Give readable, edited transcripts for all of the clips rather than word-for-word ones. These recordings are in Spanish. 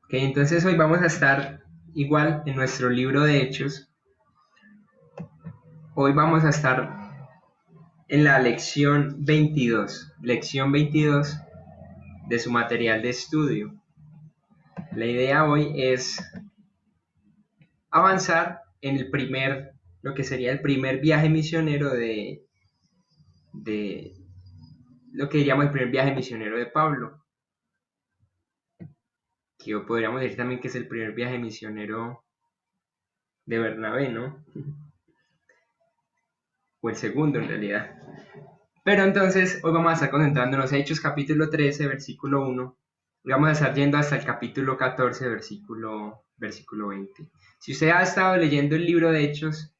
Ok, entonces hoy vamos a estar igual en nuestro libro de Hechos. Hoy vamos a estar en la lección 22 de su material de estudio. La idea hoy es avanzar en lo que sería el primer viaje misionero de lo que diríamos el primer viaje misionero de Pablo, que podríamos decir también que es el primer viaje misionero de Bernabé, ¿no? O el segundo en realidad. Pero entonces hoy vamos a estar concentrándonos en Hechos capítulo 13, versículo 1. Y vamos a estar yendo hasta el capítulo 14, versículo 20. Si usted ha estado leyendo el libro de Hechos,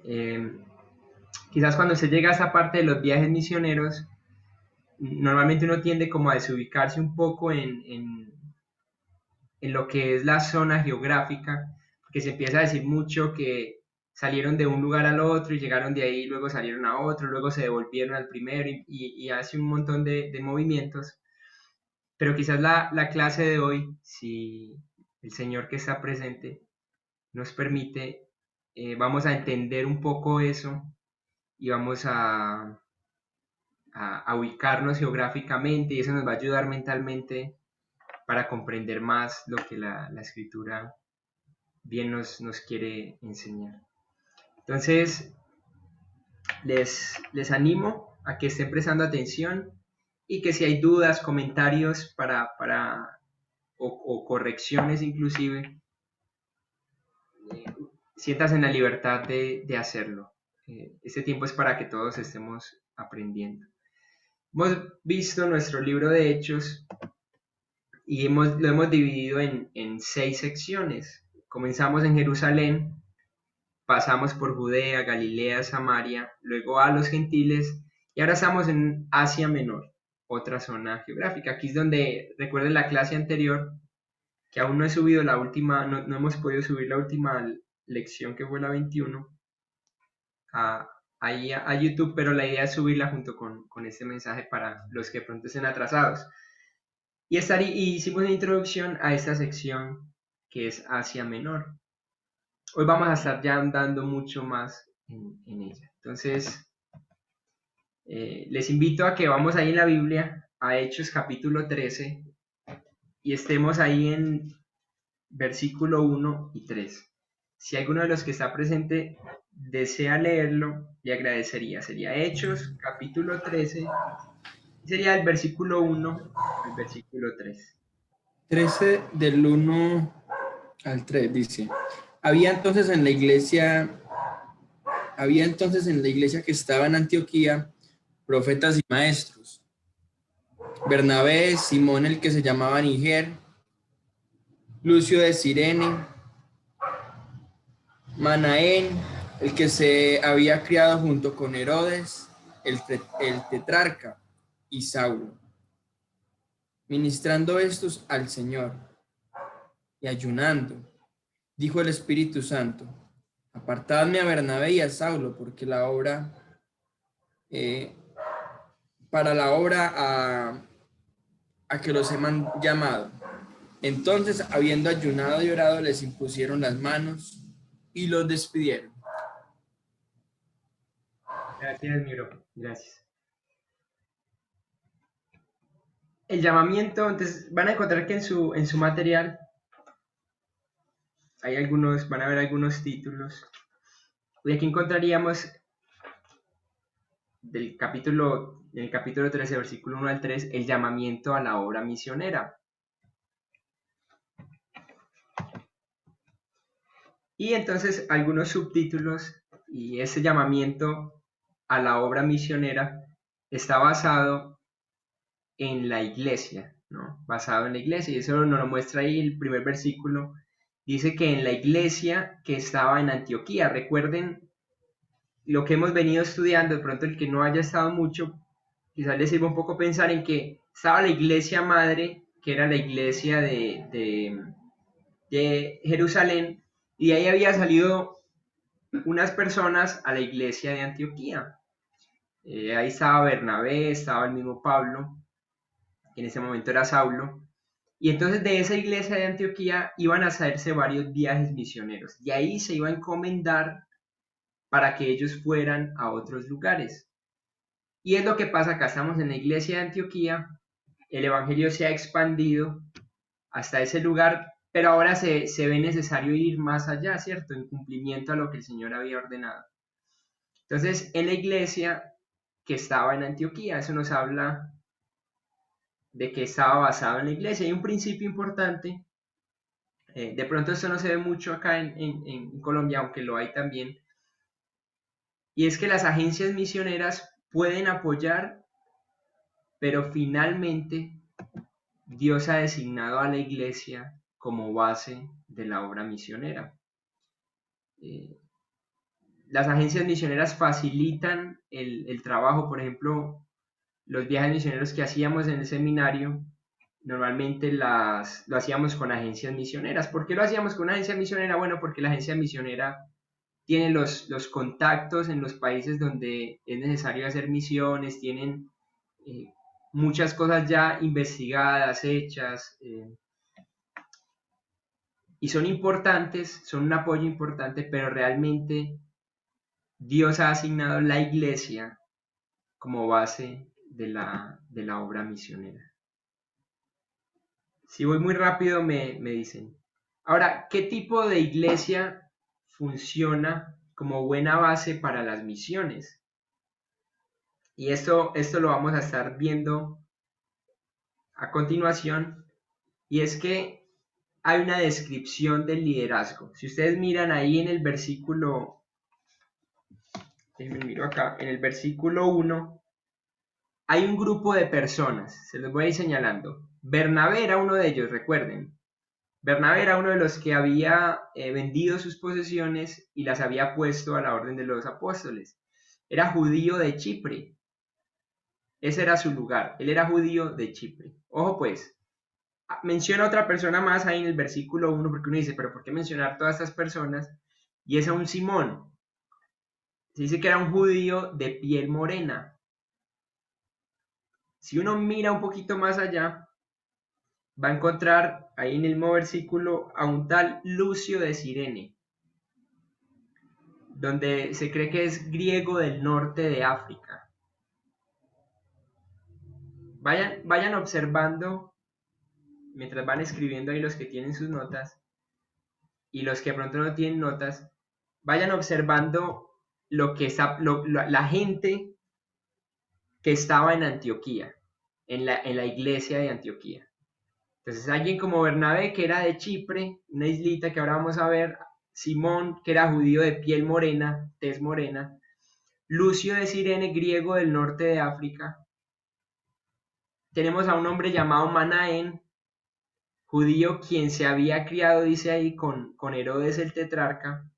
eh, quizás cuando se llega a esa parte de los viajes misioneros, normalmente uno tiende como a desubicarse un poco en lo que es la zona geográfica, porque se empieza a decir mucho que salieron de un lugar al otro y llegaron de ahí, luego salieron a otro, luego se devolvieron al primero y hace un montón de movimientos. Pero quizás la clase de hoy, si el Señor que está presente nos permite, vamos a entender un poco eso y vamos a ubicarnos geográficamente y eso nos va a ayudar mentalmente para comprender más lo que la escritura bien nos quiere enseñar. Entonces, les animo a que estén prestando atención y que si hay dudas, comentarios o correcciones inclusive, sientas en la libertad de hacerlo. Este tiempo es para que todos estemos aprendiendo. Hemos visto nuestro libro de Hechos y lo hemos dividido en 6 secciones. Comenzamos en Jerusalén, pasamos por Judea, Galilea, Samaria, luego a los gentiles y ahora estamos en Asia Menor, otra zona geográfica. Aquí es donde, recuerden la clase anterior, que aún no he subido la última, no hemos podido subir la última lección que fue la 21 a, a YouTube, pero la idea es subirla junto con este mensaje para los que pronto estén atrasados. Y hicimos una introducción a esta sección que es Asia Menor. Hoy vamos a estar ya andando mucho más en ella. Entonces, les invito a que vamos ahí en la Biblia, a Hechos capítulo 13, y estemos ahí en versículo 1 y 3. Si alguno de los que está presente desea leerlo, le agradecería. Sería Hechos capítulo 13, y sería el versículo 1 al versículo 3. 13 del 1 al 3 dice, había entonces en la iglesia que estaba en Antioquía profetas y maestros, Bernabé, Simón el que se llamaba Niger, Lucio de Cirene, Manaén, el que se había criado junto con Herodes, el tetrarca, y Saulo, ministrando estos al Señor y ayunando, dijo el Espíritu Santo, apartadme a Bernabé y a Saulo, porque eh, para la obra a que los he llamado. Entonces, habiendo ayunado y orado, les impusieron las manos y los despidieron. Gracias, Miro. Gracias. El llamamiento, entonces van a encontrar que en su material van a ver algunos títulos. Y aquí encontraríamos en el capítulo 13, versículo 1 al 3, el llamamiento a la obra misionera. Y entonces algunos subtítulos, y ese llamamiento a la obra misionera está basado en la iglesia, ¿no? Basado en la iglesia, y eso nos lo muestra ahí el primer versículo. Dice que en la iglesia que estaba en Antioquía, recuerden lo que hemos venido estudiando, de pronto el que no haya estado mucho, quizás les sirva un poco pensar en que estaba la iglesia madre, que era la iglesia de Jerusalén, y de ahí había salido unas personas a la iglesia de Antioquía. Ahí estaba Bernabé, estaba el mismo Pablo, que en ese momento era Saulo, Y entonces de esa iglesia de Antioquía iban a hacerse varios viajes misioneros. Y ahí se iba a encomendar para que ellos fueran a otros lugares. Y es lo que pasa acá. Estamos en la iglesia de Antioquía. El evangelio se ha expandido hasta ese lugar, pero ahora se ve necesario ir más allá, ¿cierto? En cumplimiento a lo que el Señor había ordenado. Entonces, en la iglesia que estaba en Antioquía, eso nos habla de que estaba basado en la iglesia. Hay un principio importante, de pronto esto no se ve mucho acá en Colombia, aunque lo hay también, y es que las agencias misioneras pueden apoyar, pero finalmente Dios ha designado a la iglesia como base de la obra misionera. Las agencias misioneras facilitan el trabajo. Por ejemplo, los viajes misioneros que hacíamos en el seminario, normalmente lo hacíamos con agencias misioneras. ¿Por qué lo hacíamos con una agencia misionera? Bueno, porque la agencia misionera tiene los contactos en los países donde es necesario hacer misiones, tienen muchas cosas ya investigadas, hechas, y son importantes, son un apoyo importante, pero realmente Dios ha asignado la iglesia como base de la obra misionera. Si voy muy rápido me dicen. Ahora, ¿qué tipo de iglesia funciona como buena base para las misiones? Y esto lo vamos a estar viendo a continuación, y es que hay una descripción del liderazgo. Si ustedes miran ahí en el versículo, miro acá, en el versículo 1, hay un grupo de personas, se los voy a ir señalando. Bernabé era uno de ellos, recuerden. Bernabé era uno de los que había vendido sus posesiones y las había puesto a la orden de los apóstoles. Era judío de Chipre. Ese era su lugar. Él era judío de Chipre. Ojo pues, menciona a otra persona más ahí en el versículo 1, porque uno dice, pero ¿por qué mencionar todas estas personas? Y es a un Simón. Se dice que era un judío de piel morena. Si uno mira un poquito más allá, va a encontrar ahí en el mismo versículo a un tal Lucio de Cirene, donde se cree que es griego del norte de África. Vayan observando, mientras van escribiendo ahí los que tienen sus notas, y los que de pronto no tienen notas, vayan observando la gente que estaba en Antioquía, en la iglesia de Antioquía. Entonces alguien como Bernabé, que era de Chipre, una islita que ahora vamos a ver, Simón, que era judío de piel morena, tez morena, Lucio de Cirene, griego del norte de África. Tenemos a un hombre llamado Manaén, judío quien se había criado, dice ahí, con Herodes el tetrarca.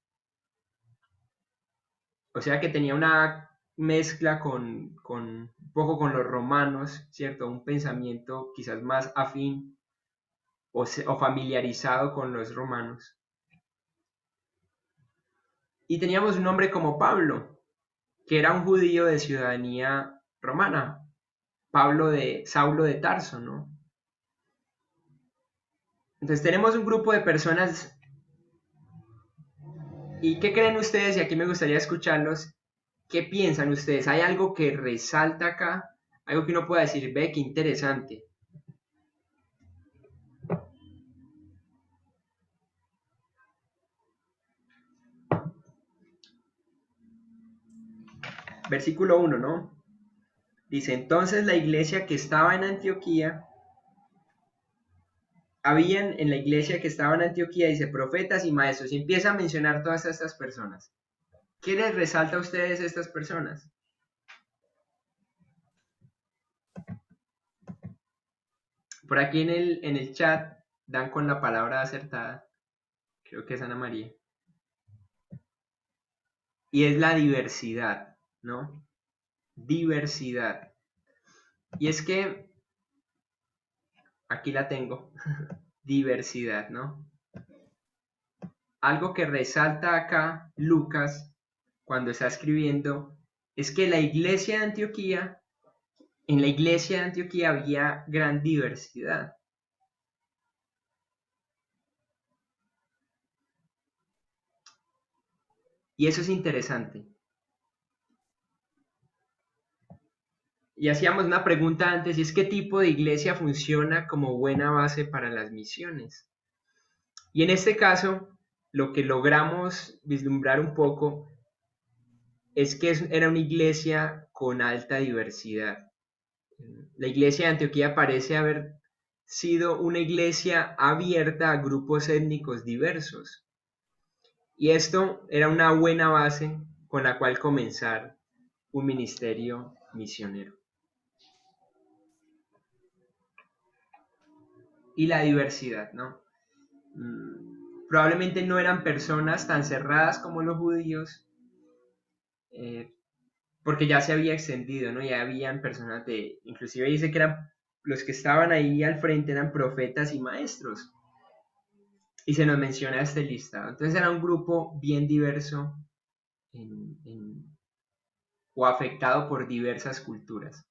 O sea que tenía una mezcla un poco con los romanos, ¿cierto? Un pensamiento quizás más afín o familiarizado con los romanos. Y teníamos un hombre como Pablo, que era un judío de ciudadanía romana, Saulo de Tarso, ¿no? Entonces tenemos un grupo de personas. ¿Y qué creen ustedes? Y aquí me gustaría escucharlos. ¿Qué piensan ustedes? ¿Hay algo que resalta acá? Algo que uno pueda decir, ve, qué interesante. Versículo 1, ¿no? Dice, entonces la iglesia que estaba en Antioquía, habían en la iglesia que estaba en Antioquía, dice, profetas y maestros, y empieza a mencionar todas estas personas. ¿Qué les resalta a ustedes estas personas? Por aquí en el chat dan con la palabra acertada, creo que es Ana María. Y es la diversidad, ¿no? Diversidad. Y es que, aquí la tengo, diversidad, ¿no? Algo que resalta acá Lucas cuando está escribiendo es que la iglesia de Antioquía, en la iglesia de Antioquía había gran diversidad. Y eso es interesante. Y hacíamos una pregunta antes, y es ¿qué tipo de iglesia funciona como buena base para las misiones? Y en este caso, lo que logramos vislumbrar un poco es que era una iglesia con alta diversidad. La iglesia de Antioquía parece haber sido una iglesia abierta a grupos étnicos diversos. Y esto era una buena base con la cual comenzar un ministerio misionero. Y la diversidad, ¿no? Probablemente no eran personas tan cerradas como los judíos, porque ya se había extendido, ¿no? Ya habían personas inclusive dice que eran, los que estaban ahí al frente eran profetas y maestros, y se nos menciona este listado. Entonces era un grupo bien diverso o afectado por diversas culturas.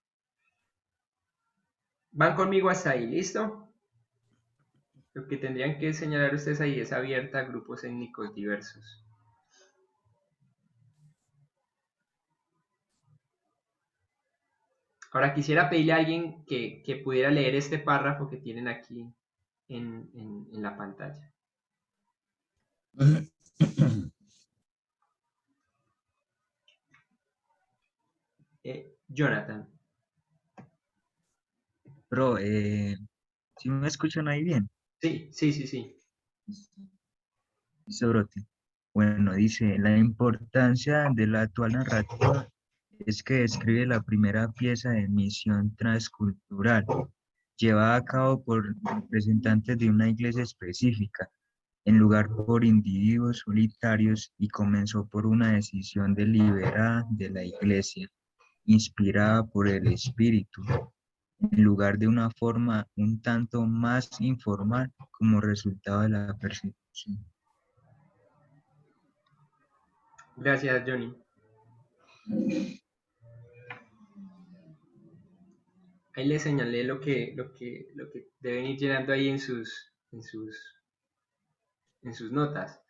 Van conmigo hasta ahí, ¿listo? Lo que tendrían que señalar ustedes ahí es abierta a grupos étnicos diversos. Ahora quisiera pedirle a alguien que pudiera leer este párrafo que tienen aquí en la pantalla. Jonathan. Bro, ¿sí me escuchan ahí bien? Sí, sí, sí, sí. Listo, brote. Bueno, dice, la importancia de la actual narrativa es que describe la primera pieza de misión transcultural, llevada a cabo por representantes de una iglesia específica, en lugar por individuos solitarios, y comenzó por una decisión deliberada de la iglesia, inspirada por el Espíritu, en lugar de una forma un tanto más informal como resultado de la persecución. Gracias, Johnny. Ahí les señalé lo que deben ir llenando ahí en sus notas.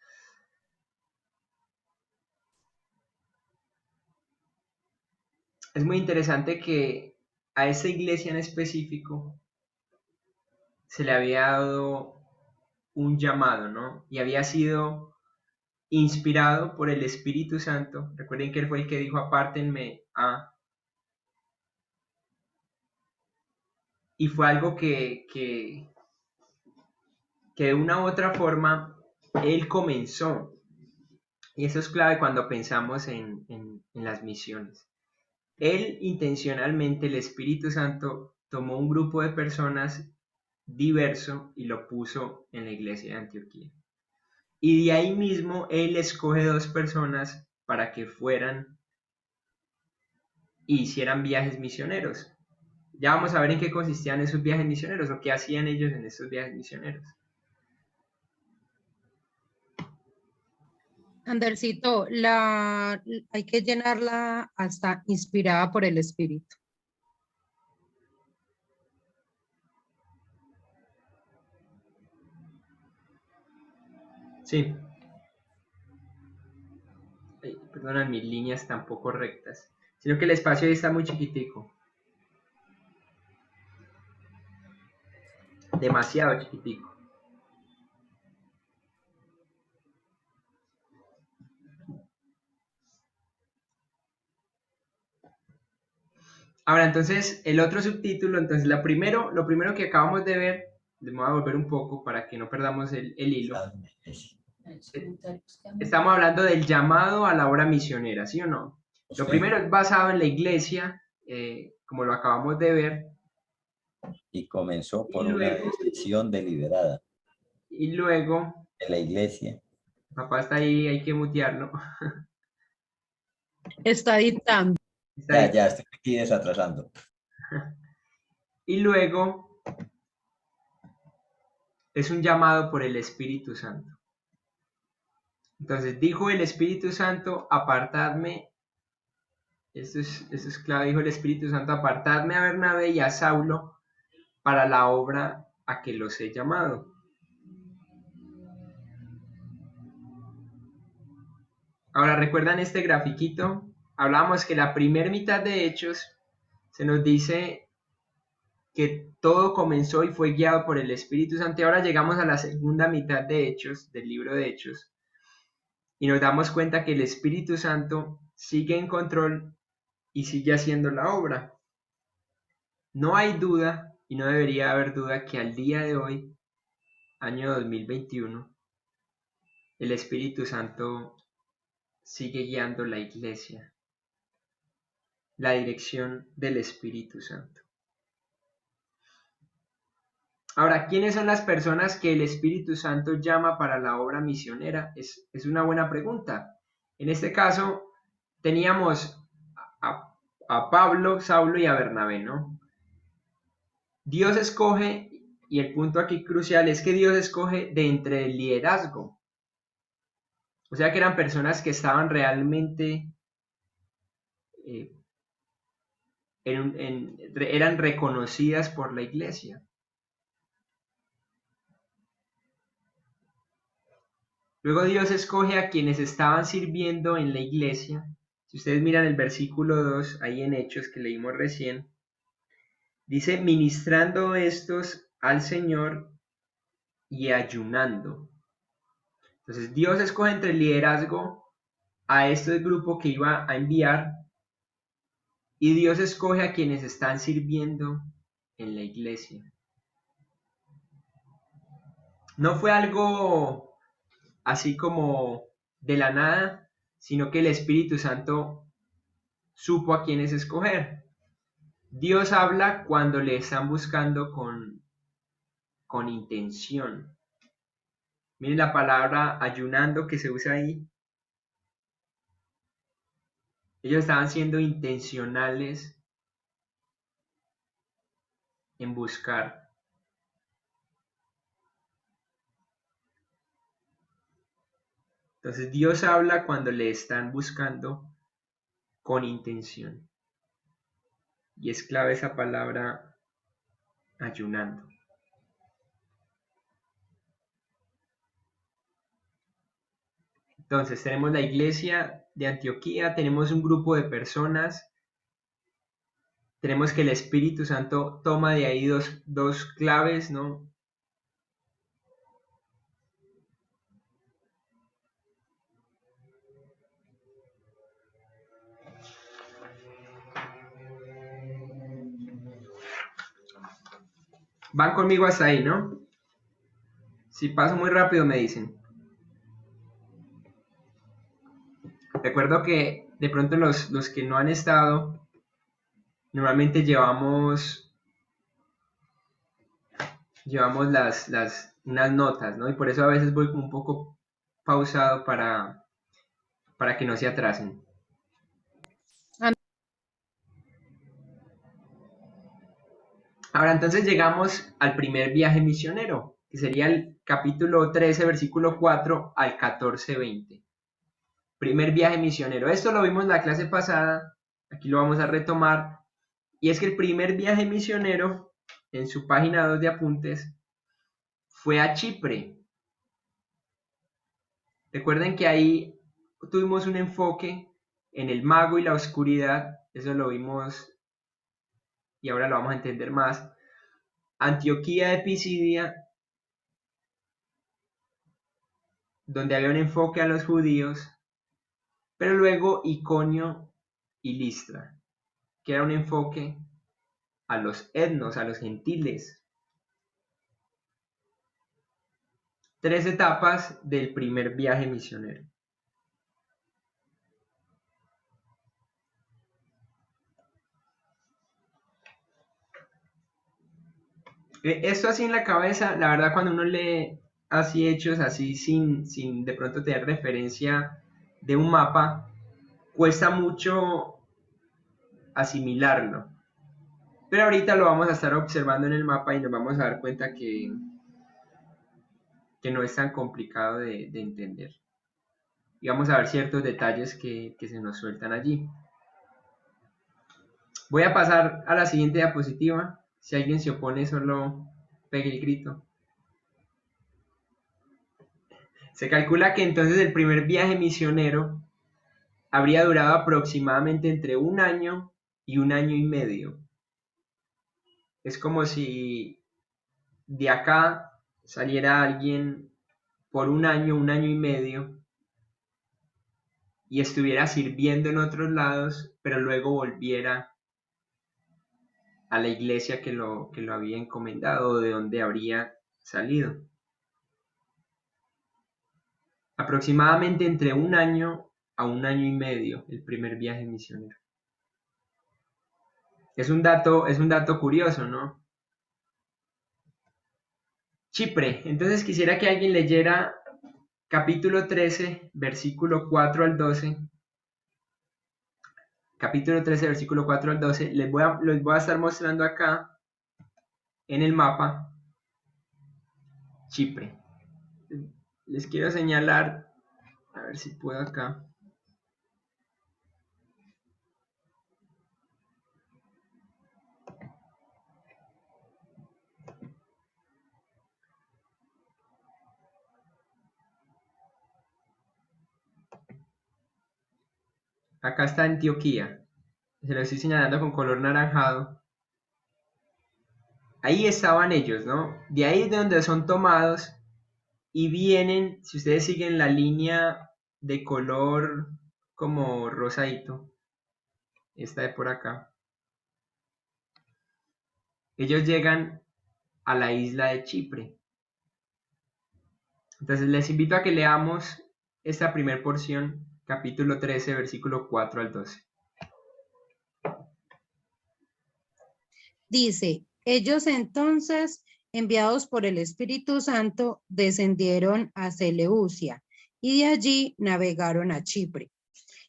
Es muy interesante que a esta iglesia en específico se le había dado un llamado, ¿no? Y había sido inspirado por el Espíritu Santo. Recuerden que él fue el que dijo, apártenme a... Y fue algo que de una u otra forma él comenzó. Y eso es clave cuando pensamos en las misiones. Él intencionalmente, el Espíritu Santo, tomó un grupo de personas diverso y lo puso en la iglesia de Antioquía. Y de ahí mismo él escoge dos personas para que fueran y hicieran viajes misioneros. Ya vamos a ver en qué consistían esos viajes misioneros o qué hacían ellos en esos viajes misioneros. Andercito, hay que llenarla hasta inspirada por el Espíritu. Sí. Ay, perdonan, mis líneas tampoco rectas. Sino que el espacio ahí está muy chiquitico. Demasiado chiquitico. Ahora, entonces, el otro subtítulo, entonces, lo primero que acabamos de ver, les voy a volver un poco para que no perdamos el hilo. Estamos hablando del llamado a la obra misionera, ¿sí o no? Lo primero es basado en la iglesia, como lo acabamos de ver. Y comenzó por una decisión deliberada Y luego, de la iglesia. papá está ahí, hay que mutearlo. Está dictando. Ya, estoy aquí desatrasando. Y luego es un llamado por el Espíritu Santo. Entonces dijo el Espíritu Santo, apartadme, esto es clave, dijo el Espíritu Santo, apartadme a Bernabé y a Saulo para la obra a que los he llamado. Ahora, ¿recuerdan este grafiquito? Hablábamos que la primera mitad de Hechos se nos dice que todo comenzó y fue guiado por el Espíritu Santo. Y ahora llegamos a la segunda mitad de Hechos, del libro de Hechos, y nos damos cuenta que el Espíritu Santo sigue en control y sigue haciendo la obra. No hay duda, y no debería haber duda, que al día de hoy, año 2021, el Espíritu Santo sigue guiando la iglesia, la dirección del Espíritu Santo. Ahora, ¿quiénes son las personas que el Espíritu Santo llama para la obra misionera? Es una buena pregunta. En este caso, teníamos a Pablo, Saulo y a Bernabé, ¿no? Dios escoge, y el punto aquí crucial es que Dios escoge de entre el liderazgo. O sea que eran personas que estaban realmente, eran reconocidas por la iglesia. Luego Dios escoge a quienes estaban sirviendo en la iglesia. Si ustedes miran el versículo 2, ahí en Hechos que leímos recién, dice, ministrando estos al Señor y ayunando. Entonces Dios escoge entre el liderazgo a este grupo que iba a enviar, y Dios escoge a quienes están sirviendo en la iglesia. No fue algo así como de la nada, sino que el Espíritu Santo supo a quiénes escoger. Dios habla cuando le están buscando con intención. Miren la palabra ayunando que se usa ahí. Ellos estaban siendo intencionales en buscar. Entonces Dios habla cuando le están buscando con intención. Y es clave esa palabra ayunando. Entonces tenemos la iglesia de Antioquía, tenemos un grupo de personas, tenemos que el Espíritu Santo toma de ahí dos claves, ¿no? Van conmigo hasta ahí, ¿no? Si paso muy rápido me dicen. Recuerdo que de pronto los que no han estado, normalmente llevamos unas notas, ¿no? Y por eso a veces voy un poco pausado para que no se atrasen. Ahora entonces llegamos al primer viaje misionero, que sería el capítulo 13, versículo 4 al 14-20. Primer viaje misionero. Esto lo vimos en la clase pasada, aquí lo vamos a retomar. Y es que el primer viaje misionero, en su página 2 de apuntes, fue a Chipre. Recuerden que ahí tuvimos un enfoque en el mago y la oscuridad, eso lo vimos y ahora lo vamos a entender más. Antioquía de Pisidia, donde había un enfoque a los judíos, pero luego Iconio y Listra, que era un enfoque a los etnos, a los gentiles. 3 etapas del primer viaje misionero. Esto así en la cabeza, la verdad cuando uno lee así hechos, así sin de pronto tener referencia de un mapa, cuesta mucho asimilarlo. Pero ahorita lo vamos a estar observando en el mapa y nos vamos a dar cuenta que no es tan complicado de entender. Y vamos a ver ciertos detalles que se nos sueltan allí. Voy a pasar a la siguiente diapositiva. Si alguien se opone, solo pegue el grito. Se calcula que entonces el primer viaje misionero habría durado aproximadamente entre 1 año y 1 año y medio. Es como si de acá saliera alguien por 1 año y medio, y estuviera sirviendo en otros lados, pero luego volviera a la iglesia que lo había encomendado, o de donde habría salido. Aproximadamente entre 1 año a 1 año y medio, el primer viaje misionero. Es un dato curioso, ¿no? Chipre. Entonces quisiera que alguien leyera capítulo 13, versículo 4 al 12. Capítulo 13, versículo 4 al 12. Les voy a estar mostrando acá en el mapa Chipre. Les quiero señalar, a ver si puedo acá. Acá está Antioquía. Se lo estoy señalando con color naranjado. Ahí estaban ellos, ¿no? De ahí es de donde son tomados y vienen, si ustedes siguen la línea de color como rosadito, esta de por acá, ellos llegan a la isla de Chipre. Entonces les invito a que leamos esta primera porción, capítulo 13, versículo 4 al 12. Dice, ellos entonces, enviados por el Espíritu Santo, descendieron a Seleucia y de allí navegaron a Chipre.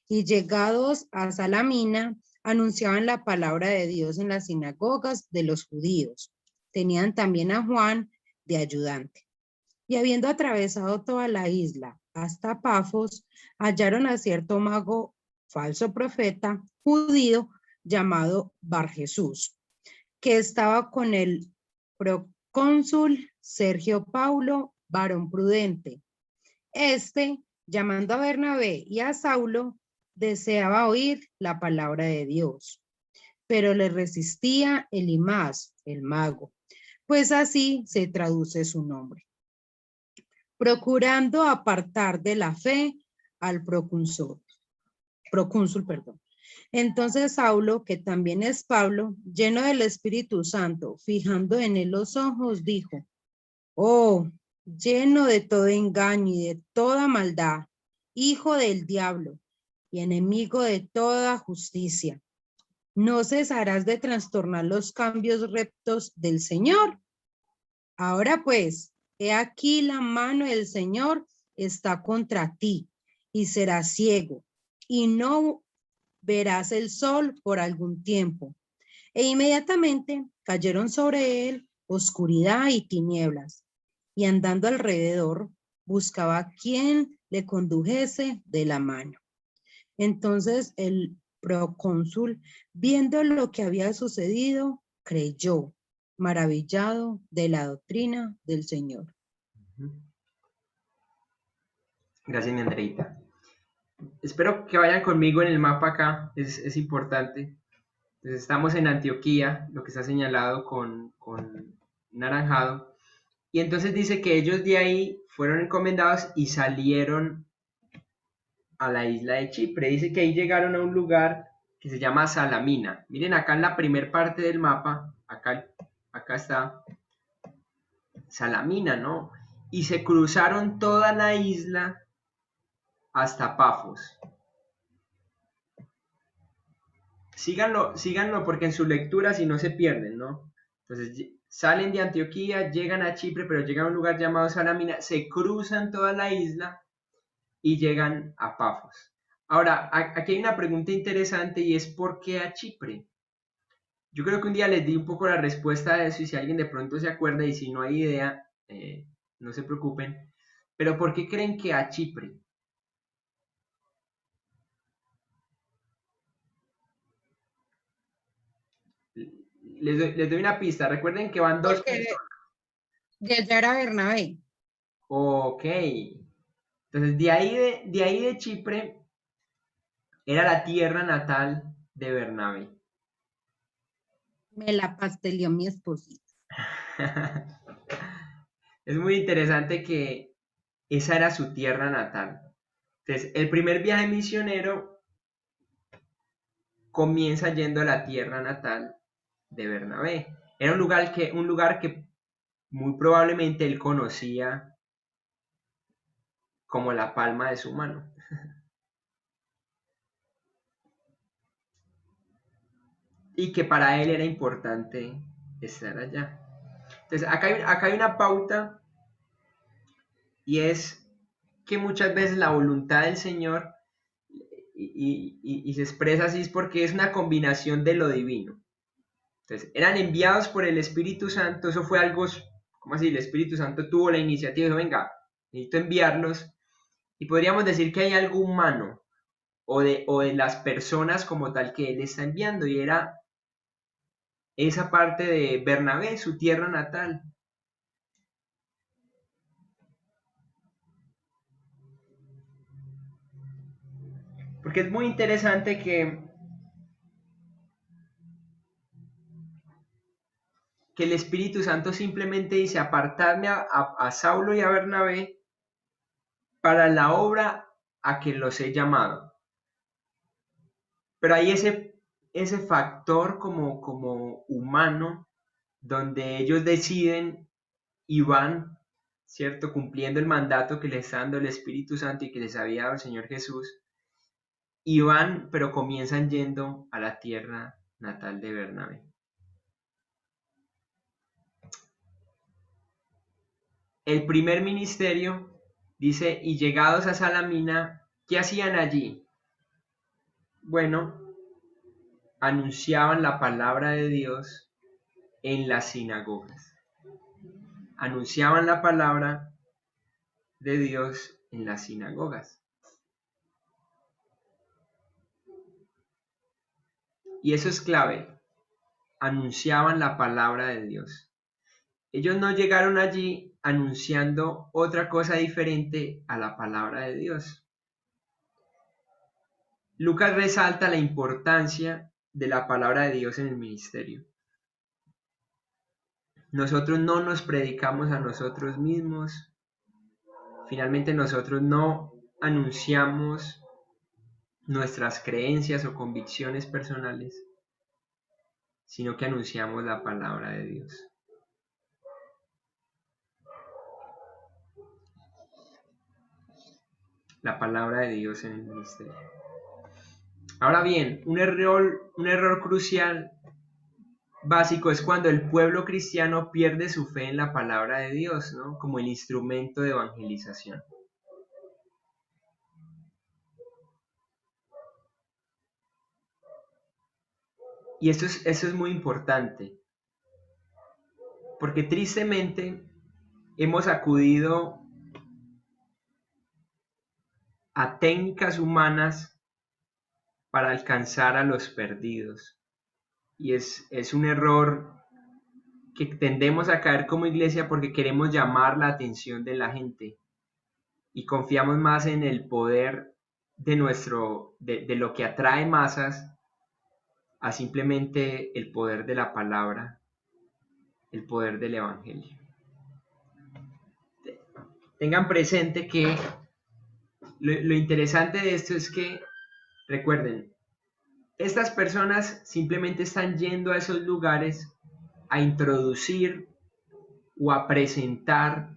Y llegados a Salamina, anunciaban la palabra de Dios en las sinagogas de los judíos. Tenían también a Juan de ayudante. Y habiendo atravesado toda la isla hasta Pafos, hallaron a cierto mago, falso profeta, judío, llamado Barjesús, que estaba con el procónsul Sergio Paulo, varón prudente. Este, llamando a Bernabé y a Saulo, deseaba oír la palabra de Dios, pero le resistía Elimas, el mago, pues así se traduce su nombre, procurando apartar de la fe al procónsul. Entonces Saulo, que también es Pablo, lleno del Espíritu Santo, fijando en él los ojos, dijo, oh, lleno de todo engaño y de toda maldad, hijo del diablo y enemigo de toda justicia, ¿no cesarás de trastornar los cambios rectos del Señor? Ahora pues, he aquí la mano del Señor está contra ti y serás ciego y no verás el sol por algún tiempo. E inmediatamente cayeron sobre él oscuridad y tinieblas, y andando alrededor buscaba quien le condujese de la mano. Entonces el procónsul, viendo lo que había sucedido, creyó, maravillado de la doctrina del Señor. Gracias, mi Andreita. Espero que vayan conmigo en el mapa acá, es importante. Entonces estamos en Antioquía, lo que está señalado con naranjado. Y entonces dice que ellos de ahí fueron encomendados y salieron a la isla de Chipre. Dice que ahí llegaron a un lugar que se llama Salamina. Miren acá en la primera parte del mapa, acá está Salamina, ¿no? Y se cruzaron toda la isla hasta Pafos. Síganlo porque en su lectura si no se pierden, ¿no? Entonces salen de Antioquía, llegan a Chipre, pero llegan a un lugar llamado Salamina, se cruzan toda la isla y llegan a Pafos. Ahora, aquí hay una pregunta interesante y es ¿por qué a Chipre? Yo creo que un día les di un poco la respuesta a eso y si alguien de pronto se acuerda y si no hay idea, no se preocupen. Pero ¿por qué creen que a Chipre? Les doy una pista. Recuerden que van dos personas. De allá era Bernabé. Ok. Entonces, de ahí de Chipre era la tierra natal de Bernabé. Me la pasteleó mi esposito. Es muy interesante que esa era su tierra natal. Entonces, el primer viaje misionero comienza yendo a la tierra natal de Bernabé. Era un lugar que muy probablemente él conocía como la palma de su mano. Y que para él era importante estar allá. Entonces, acá hay una pauta, y es que muchas veces la voluntad del Señor, y se expresa así, es porque es una combinación de lo divino. Entonces, eran enviados por el Espíritu Santo, eso fue algo, ¿cómo así? El Espíritu Santo tuvo la iniciativa y dijo, venga, necesito enviarlos, y podríamos decir que hay algo humano, o de las personas como tal que él está enviando, y era esa parte de Bernabé, su tierra natal. Porque es muy interesante que el Espíritu Santo simplemente dice, apartadme a Saulo y a Bernabé para la obra a que los he llamado. Pero hay ese factor como humano, donde ellos deciden y van, ¿cierto? Cumpliendo el mandato que les está dando el Espíritu Santo y que les había dado el Señor Jesús. Y van, pero comienzan yendo a la tierra natal de Bernabé. El primer ministerio dice, y llegados a Salamina, ¿qué hacían allí? Bueno, anunciaban la palabra de Dios en las sinagogas. Anunciaban la palabra de Dios en las sinagogas. Y eso es clave. Anunciaban la palabra de Dios. Ellos no llegaron allí anunciando otra cosa diferente a la palabra de Dios. Lucas resalta la importancia de la palabra de Dios en el ministerio. Nosotros no nos predicamos a nosotros mismos. Finalmente nosotros no anunciamos nuestras creencias o convicciones personales, sino que anunciamos la palabra de Dios. La palabra de Dios en el ministerio. Ahora bien, un error crucial, básico, es cuando el pueblo cristiano pierde su fe en la palabra de Dios, ¿no? Como el instrumento de evangelización. Y eso es muy importante, porque tristemente hemos acudido a técnicas humanas para alcanzar a los perdidos. Y es un error que tendemos a caer como iglesia porque queremos llamar la atención de la gente y confiamos más en el poder de lo que atrae masas a simplemente el poder de la palabra, el poder del evangelio. Tengan presente que lo interesante de esto es que, recuerden, estas personas simplemente están yendo a esos lugares a introducir o a presentar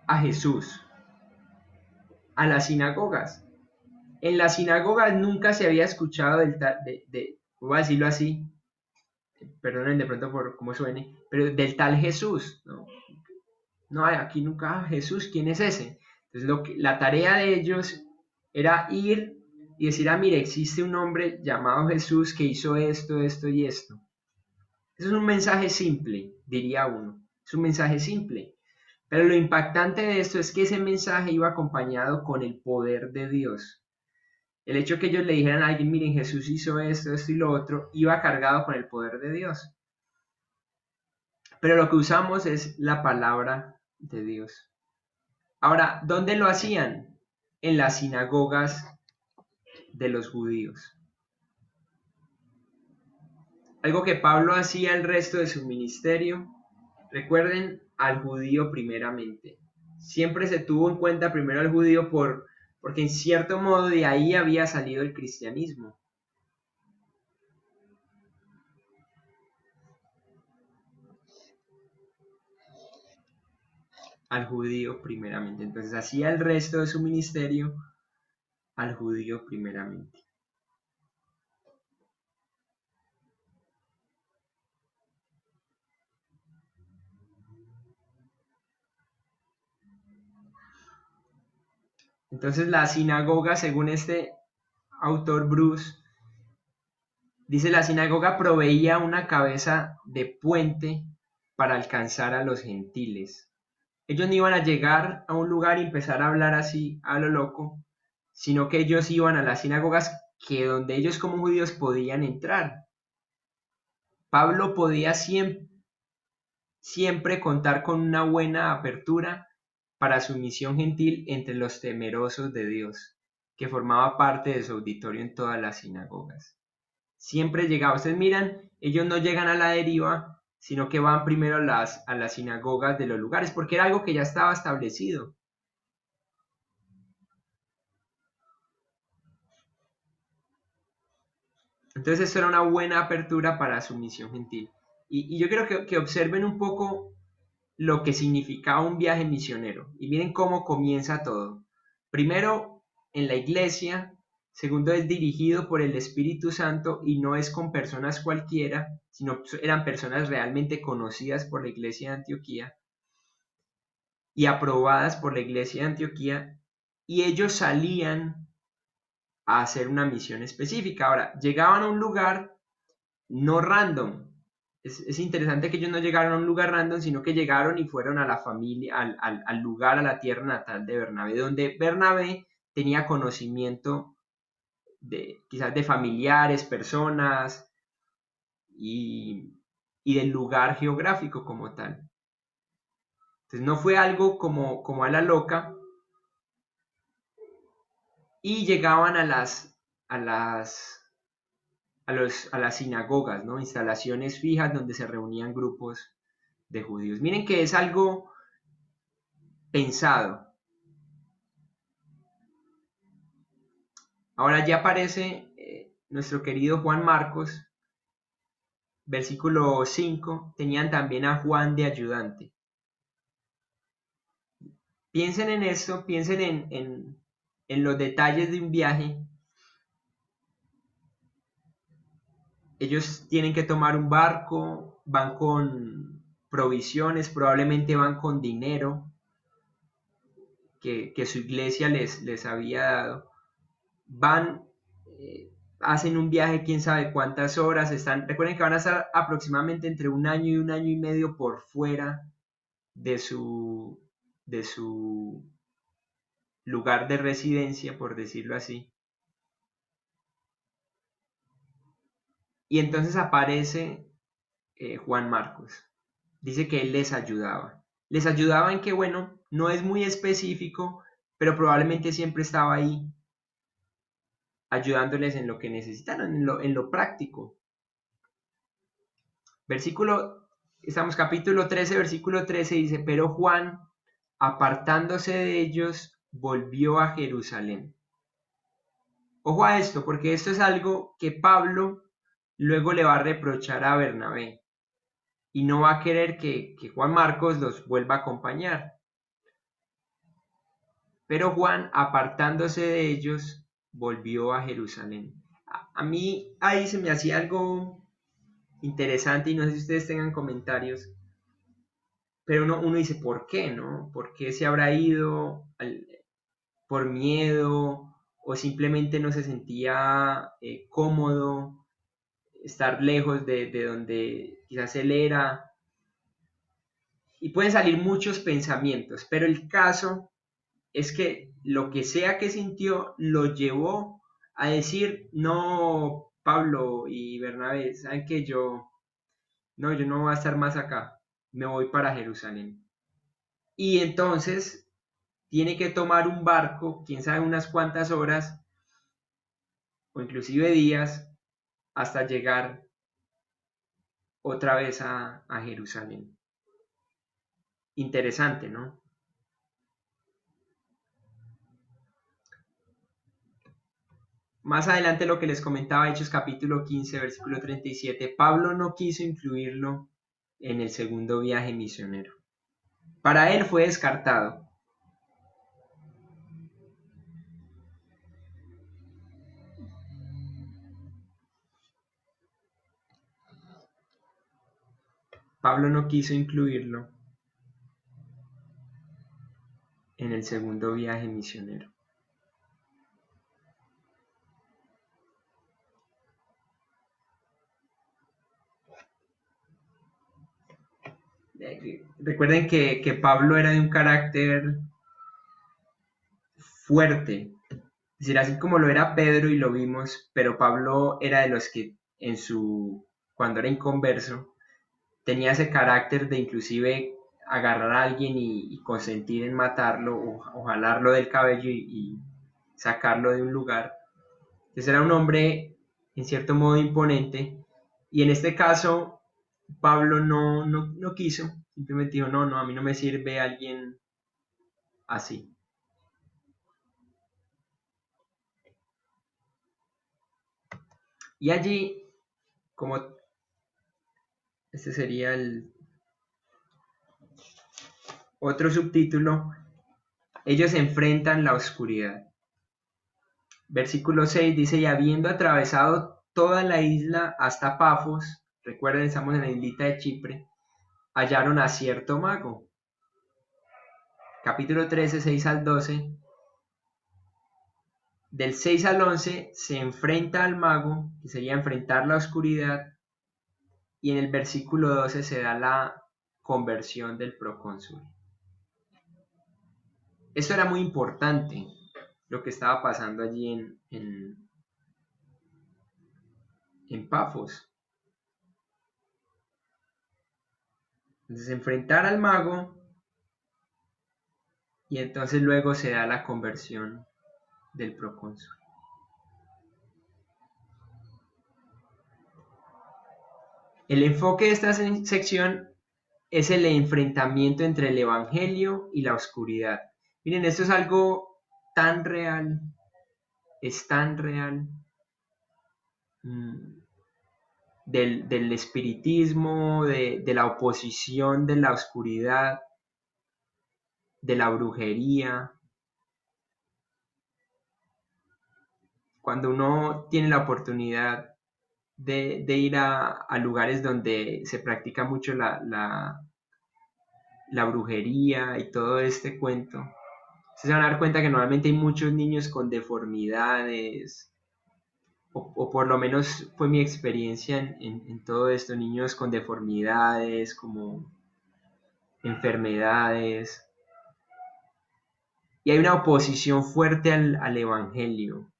a Jesús a las sinagogas. En las sinagogas nunca se había escuchado voy a decirlo así, perdonen de pronto por cómo suene, pero del tal Jesús, ¿no? No, aquí nunca, Jesús, ¿quién es ese? Entonces la tarea de ellos era ir y decir, mire, existe un hombre llamado Jesús que hizo esto, esto y esto. Eso es un mensaje simple, diría uno. Es un mensaje simple. Pero lo impactante de esto es que ese mensaje iba acompañado con el poder de Dios. El hecho que ellos le dijeran a alguien, miren, Jesús hizo esto, esto y lo otro, iba cargado con el poder de Dios. Pero lo que usamos es la palabra de Dios. Ahora, ¿dónde lo hacían? En las sinagogas de los judíos. Algo que Pablo hacía el resto de su ministerio, recuerden, al judío primeramente. Siempre se tuvo en cuenta primero al judío porque en cierto modo de ahí había salido el cristianismo. Al judío primeramente. Entonces hacía el resto de su ministerio al judío primeramente. Entonces la sinagoga, según este autor Bruce, dice la sinagoga proveía una cabeza de puente para alcanzar a los gentiles. Ellos no iban a llegar a un lugar y empezar a hablar así a lo loco, sino que ellos iban a las sinagogas que donde ellos como judíos podían entrar. Pablo podía siempre contar con una buena apertura para su misión gentil entre los temerosos de Dios, que formaba parte de su auditorio en todas las sinagogas. Siempre llegaba, ustedes miran, ellos no llegan a la deriva, sino que van primero a las sinagogas de los lugares, porque era algo que ya estaba establecido. Entonces eso era una buena apertura para su misión gentil. Y yo quiero que observen un poco lo que significaba un viaje misionero. Y miren cómo comienza todo. Primero, en la iglesia. Segundo, es dirigido por el Espíritu Santo y no es con personas cualquiera, sino eran personas realmente conocidas por la iglesia de Antioquía y aprobadas por la iglesia de Antioquía, y ellos salían a hacer una misión específica. Ahora, llegaban a un lugar no random. Es interesante que ellos no llegaron a un lugar random, sino que llegaron y fueron a la familia, al lugar, a la tierra natal de Bernabé, donde Bernabé tenía conocimiento quizás de familiares, personas y del lugar geográfico como tal. Entonces no fue algo como a la loca, y llegaban a las sinagogas, ¿no? Instalaciones fijas donde se reunían grupos de judíos. Miren que es algo pensado. Ahora ya aparece nuestro querido Juan Marcos, versículo 5, tenían también a Juan de ayudante. Piensen en esto, piensen en los detalles de un viaje. Ellos tienen que tomar un barco, van con provisiones, probablemente van con dinero que su iglesia les había dado. Van, hacen un viaje, quién sabe cuántas horas, recuerden que van a estar aproximadamente entre 1 año y 1 año y medio por fuera de su lugar de residencia, por decirlo así. Y entonces aparece Juan Marcos. Dice que él les ayudaba. Les ayudaba en que, bueno, no es muy específico, pero probablemente siempre estaba ahí ayudándoles en lo que necesitaran, en lo práctico. Estamos capítulo 13, versículo 13, dice, pero Juan, apartándose de ellos, volvió a Jerusalén. Ojo a esto, porque esto es algo que Pablo luego le va a reprochar a Bernabé y no va a querer que Juan Marcos los vuelva a acompañar. Pero Juan, apartándose de ellos, volvió a Jerusalén. A mí ahí se me hacía algo interesante y no sé si ustedes tengan comentarios, pero uno dice, ¿por qué, no? ¿Por qué se habrá ido? ¿Por miedo? ¿O simplemente no se sentía cómodo estar lejos de donde quizás él era? Y pueden salir muchos pensamientos, pero el caso es que lo que sea que sintió lo llevó a decir, no, Pablo y Bernabé, saben que yo no voy a estar más acá, me voy para Jerusalén. Y entonces tiene que tomar un barco, quién sabe unas cuantas horas, o inclusive días, hasta llegar otra vez a Jerusalén. Interesante, ¿no? Más adelante lo que les comentaba, Hechos capítulo 15, versículo 37, Pablo no quiso incluirlo en el segundo viaje misionero. Para él fue descartado. Pablo no quiso incluirlo en el segundo viaje misionero. Recuerden que Pablo era de un carácter fuerte, es decir, así como lo era Pedro y lo vimos, pero Pablo era de los que cuando era inconverso, tenía ese carácter de inclusive agarrar a alguien y consentir en matarlo o jalarlo del cabello y sacarlo de un lugar. Entonces era un hombre en cierto modo imponente, y en este caso Pablo no quiso, simplemente dijo, no, a mí no me sirve alguien así. Y allí, como este sería el otro subtítulo, ellos enfrentan la oscuridad. Versículo 6 dice, y habiendo atravesado toda la isla hasta Pafos, recuerden, estamos en la islita de Chipre, hallaron a cierto mago. Capítulo 13, 6 al 12. Del 6 al 11 se enfrenta al mago, que sería enfrentar la oscuridad, y en el versículo 12 se da la conversión del procónsul. Esto era muy importante, lo que estaba pasando allí en Pafos. Entonces, enfrentar al mago, y entonces luego se da la conversión del procónsul. El enfoque de esta sección es el enfrentamiento entre el evangelio y la oscuridad. Miren, esto es algo tan real, es tan real, del espiritismo, de la oposición de la oscuridad, de la brujería. Cuando uno tiene la oportunidad de ir a lugares donde se practica mucho la brujería y todo este cuento, se van a dar cuenta que normalmente hay muchos niños con deformidades, o por lo menos fue mi experiencia en todo esto, niños con deformidades, como enfermedades, y hay una oposición fuerte al evangelio.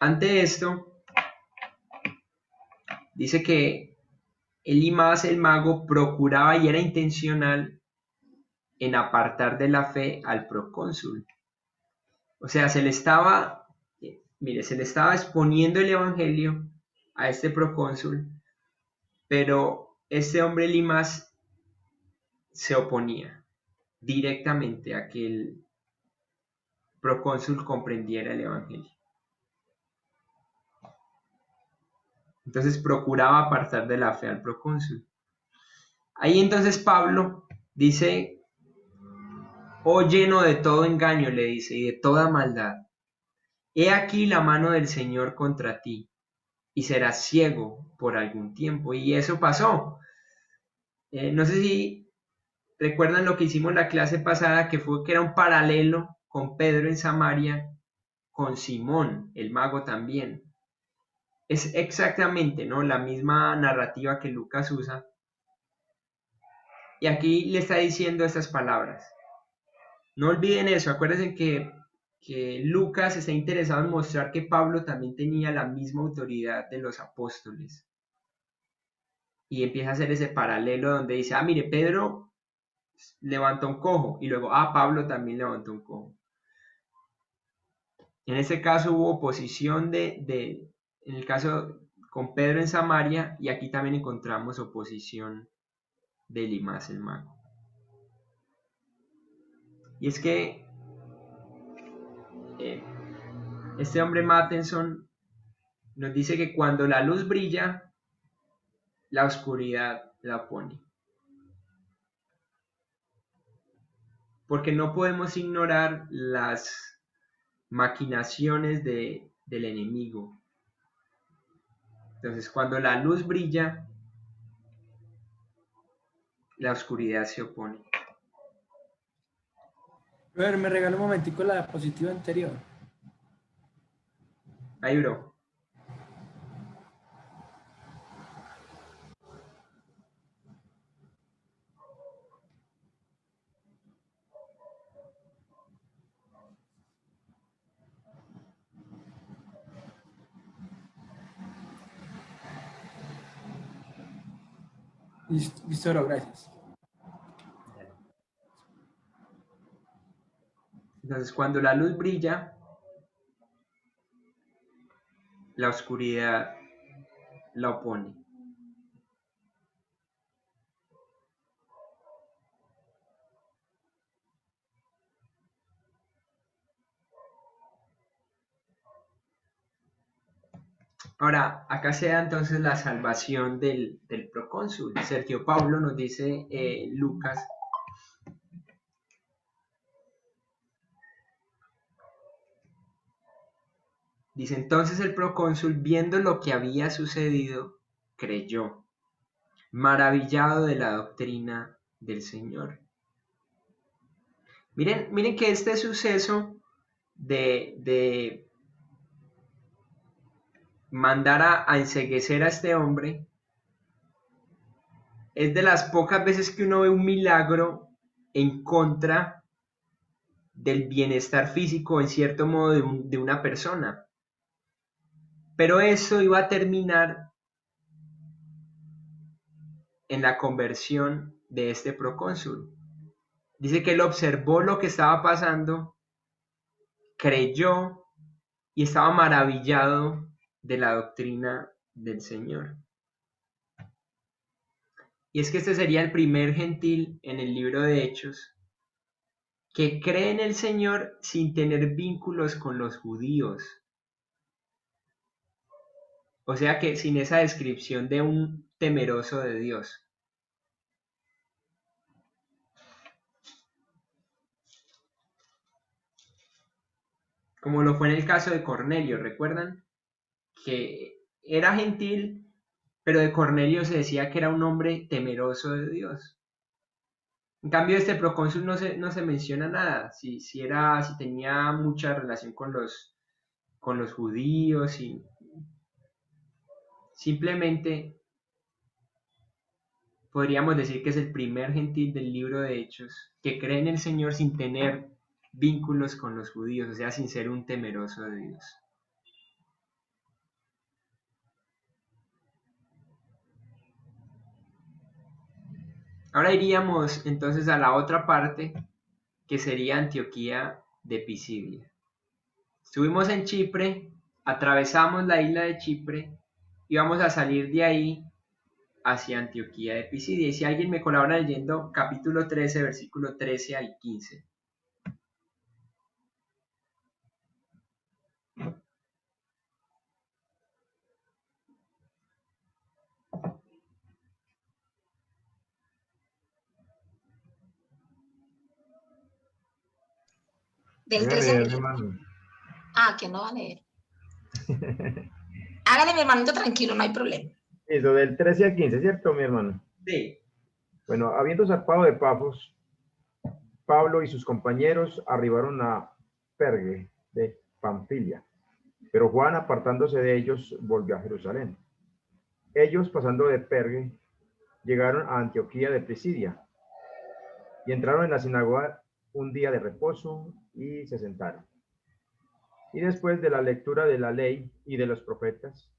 Ante esto, dice que Elimas el mago procuraba y era intencional en apartar de la fe al procónsul. O sea, se le estaba exponiendo el evangelio a este procónsul, pero este hombre Elimas se oponía directamente a que el procónsul comprendiera el evangelio. Entonces procuraba apartar de la fe al procónsul. Ahí entonces Pablo dice, oh lleno de todo engaño, le dice, y de toda maldad, he aquí la mano del Señor contra ti, y serás ciego por algún tiempo. Y eso pasó. No sé si recuerdan lo que hicimos la clase pasada, que era un paralelo con Pedro en Samaria, con Simón, el mago también. Es exactamente, ¿no?, la misma narrativa que Lucas usa. Y aquí le está diciendo estas palabras. No olviden eso, acuérdense que Lucas está interesado en mostrar que Pablo también tenía la misma autoridad de los apóstoles. Y empieza a hacer ese paralelo donde dice, mire, Pedro levantó un cojo y luego, Pablo también levantó un cojo. En este caso hubo oposición en el caso con Pedro en Samaria, y aquí también encontramos oposición de Elimas el mago. Y es que este hombre Matteson nos dice que cuando la luz brilla, la oscuridad la opone. Porque no podemos ignorar las maquinaciones del enemigo. Entonces, cuando la luz brilla, la oscuridad se opone. Pero me regaló un momentico la diapositiva anterior. Ahí, bro. Listo, bro, gracias. Entonces, cuando la luz brilla, la oscuridad la opone. Ahora, acá se da entonces la salvación del procónsul. Sergio Pablo nos dice Lucas. Dice, entonces el procónsul, viendo lo que había sucedido, creyó, maravillado de la doctrina del Señor. Miren que este suceso de mandar a enceguecer a este hombre es de las pocas veces que uno ve un milagro en contra del bienestar físico, en cierto modo, de una persona. Pero eso iba a terminar en la conversión de este procónsul. Dice que él observó lo que estaba pasando, creyó y estaba maravillado de la doctrina del Señor. Y es que este sería el primer gentil en el libro de Hechos que cree en el Señor sin tener vínculos con los judíos. O sea que sin esa descripción de un temeroso de Dios. Como lo fue en el caso de Cornelio, ¿recuerdan? Que era gentil, pero de Cornelio se decía que era un hombre temeroso de Dios. En cambio, este procónsul no se menciona nada, si tenía mucha relación con los judíos, y simplemente podríamos decir que es el primer gentil del libro de Hechos que cree en el Señor sin tener vínculos con los judíos, o sea, sin ser un temeroso de Dios. Ahora iríamos entonces a la otra parte, que sería Antioquía de Pisidia. Estuvimos en Chipre, atravesamos la isla de Chipre y vamos a salir de ahí hacia Antioquía de Pisidia. Y si alguien me colabora leyendo capítulo 13, versículo 13 al 15. Del Voy a 13 leer, al... hermano. que no va a leer. Hágale, mi hermanito, tranquilo, no hay problema. Eso, del 13 al 15, ¿cierto, mi hermano? Sí. Bueno, habiendo zarpado de Pafos, Pablo y sus compañeros arribaron a Pergue de Pamfilia, pero Juan, apartándose de ellos, volvió a Jerusalén. Ellos, pasando de Pergue, llegaron a Antioquía de Pisidia y entraron en la sinagoga un día de reposo y se sentaron. Y después de la lectura de la ley y de los profetas,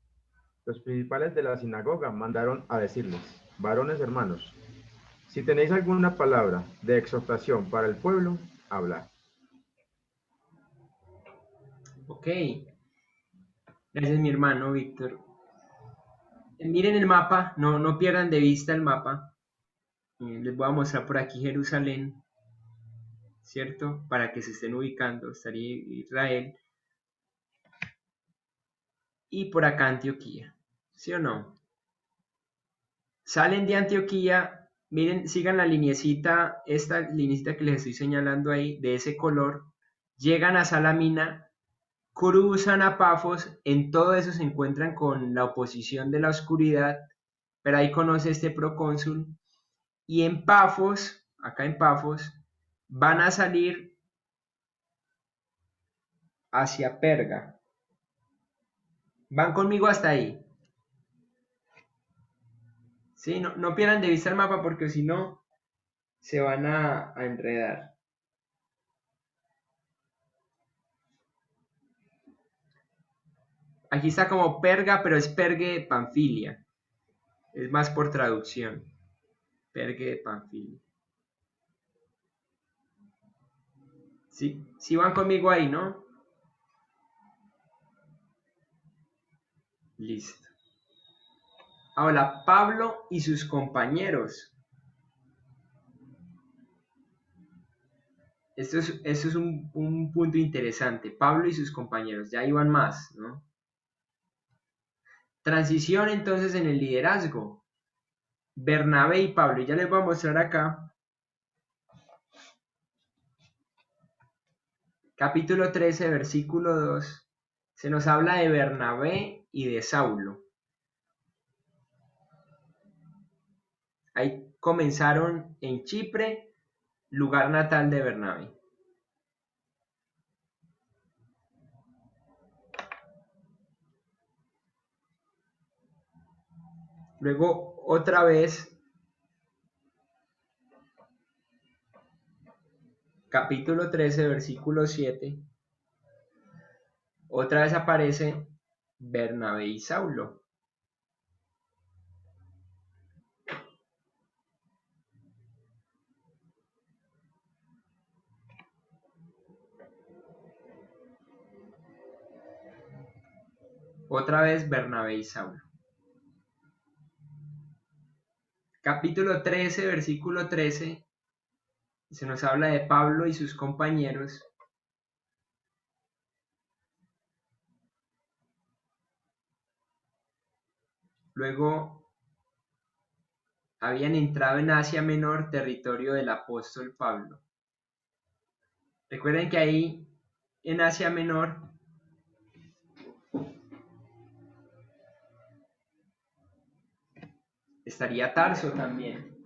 los principales de la sinagoga mandaron a decirles: varones hermanos, Si tenéis alguna palabra de exhortación para el pueblo, hablad. Ok. Gracias, mi hermano Víctor. Miren el mapa, no pierdan de vista el mapa. Les voy a mostrar por aquí Jerusalén, ¿cierto? Para que se estén ubicando. Estaría Israel. Y por acá Antioquía, ¿sí o no? Salen de Antioquía, miren, sigan la linecita, esta linecita que les estoy señalando ahí, de ese color. Llegan a Salamina, cruzan a Pafos, en todo eso se encuentran con la oposición de la oscuridad, pero ahí conoce este procónsul. Y en Pafos, acá en Pafos, van a salir hacia Perga. Van conmigo hasta ahí. Sí, no pierdan de vista el mapa porque si no, se van a enredar. Aquí está como Perga, pero es Pergue de Panfilia. Es más por traducción. Pergue de Panfilia. Sí van conmigo ahí, ¿no? Listo. Ahora, Pablo y sus compañeros. Esto es un punto interesante. Pablo y sus compañeros. Ya iban más, ¿no? Transición entonces en el liderazgo. Bernabé y Pablo. Y ya les voy a mostrar acá. Capítulo 13, versículo 2. Se nos habla de Bernabé y de Saulo. Ahí comenzaron en Chipre, lugar natal de Bernabé. Luego, otra vez, capítulo 13, versículo 7, otra vez aparece Bernabé y Saulo. Otra vez Bernabé y Saulo. Capítulo 13, versículo 13, se nos habla de Pablo y sus compañeros. Luego habían entrado en Asia Menor, territorio del apóstol Pablo. Recuerden que ahí en Asia Menor estaría Tarso también.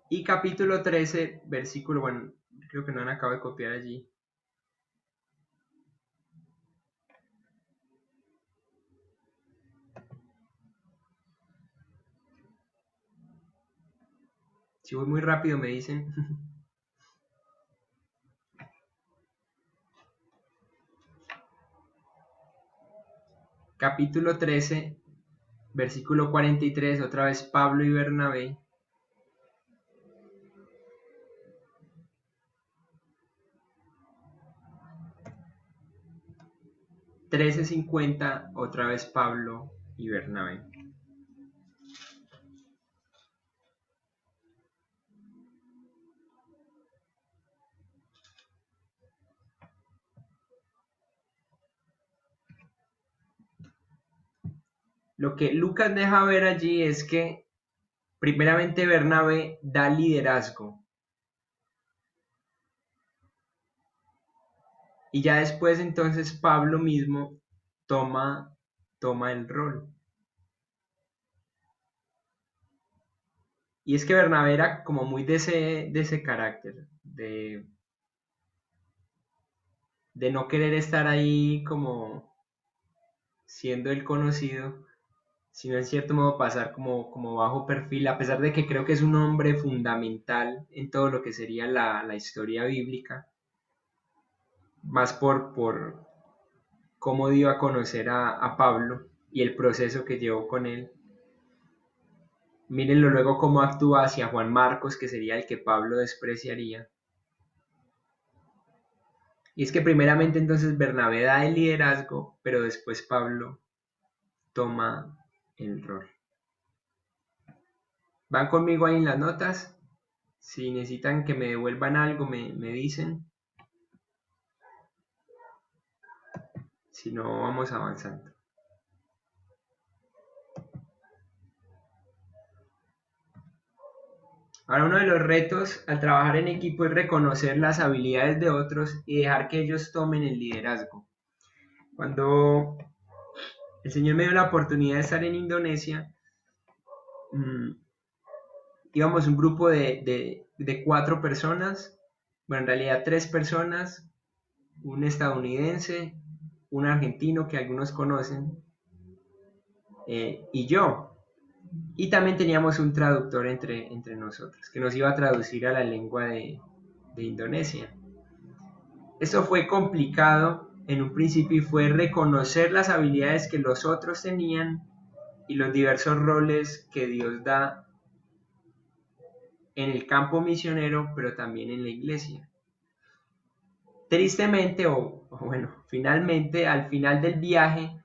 Y capítulo 13, versículo, bueno, creo que no han acabado de copiar allí. Si voy muy rápido me dicen. Capítulo 13, versículo 43, otra vez Pablo y Bernabé. $13.50, otra vez Pablo y Bernabé. Lo que Lucas deja ver allí es que primeramente Bernabé da liderazgo. Y ya después entonces Pablo mismo toma el rol. Y es que Bernabé era como muy de ese carácter, de no querer estar ahí como siendo el conocido, sino en cierto modo pasar como bajo perfil, a pesar de que creo que es un hombre fundamental en todo lo que sería la historia bíblica, más por cómo dio a conocer a Pablo y el proceso que llevó con él. Mírenlo luego cómo actúa hacia Juan Marcos, que sería el que Pablo despreciaría. Y es que primeramente entonces Bernabé da el liderazgo, pero después Pablo toma el rol. ¿Van conmigo ahí en las notas? Si necesitan que me devuelvan algo, me dicen. Si no, vamos avanzando. Ahora, uno de los retos al trabajar en equipo es reconocer las habilidades de otros y dejar que ellos tomen el liderazgo. Cuando el Señor me dio la oportunidad de estar en Indonesia, íbamos un grupo de 4 personas, bueno, en realidad 3 personas, un estadounidense, un argentino que algunos conocen, y yo. Y también teníamos un traductor entre nosotros, que nos iba a traducir a la lengua de Indonesia. Esto fue complicado en un principio y fue reconocer las habilidades que los otros tenían y los diversos roles que Dios da en el campo misionero, pero también en la iglesia. Tristemente, finalmente, al final del viaje,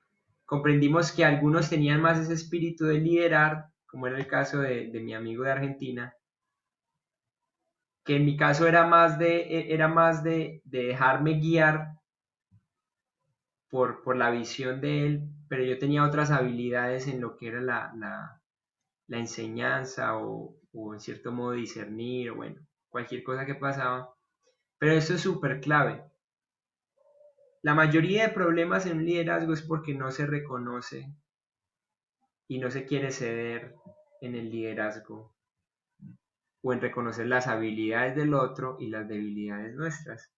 comprendimos que algunos tenían más ese espíritu de liderar, como era el caso de mi amigo de Argentina, que en mi caso era más de dejarme guiar por la visión de él, pero yo tenía otras habilidades en lo que era la enseñanza o en cierto modo discernir, o bueno, cualquier cosa que pasaba. Pero esto es súper clave. La mayoría de problemas en un liderazgo es porque no se reconoce y no se quiere ceder en el liderazgo o en reconocer las habilidades del otro y las debilidades nuestras.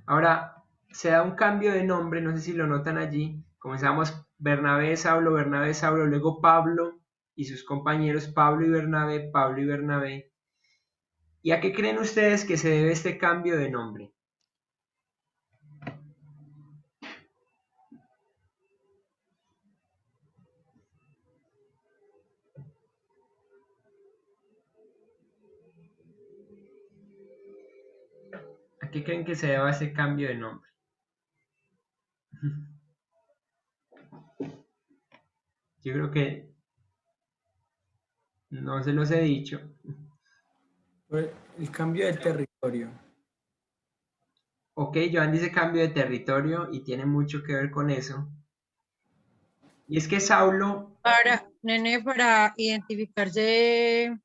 Ahora, se da un cambio de nombre, no sé si lo notan allí. Comenzamos Bernabé, Saulo, luego Pablo y sus compañeros, Pablo y Bernabé, Pablo y Bernabé. ¿Y a qué creen ustedes que se debe este cambio de nombre? ¿A qué creen que se deba este cambio de nombre? Yo creo que no se los he dicho. Por el cambio de territorio. Ok, Joan dice cambio de territorio y tiene mucho que ver con eso. Y es que Saulo, Para identificarse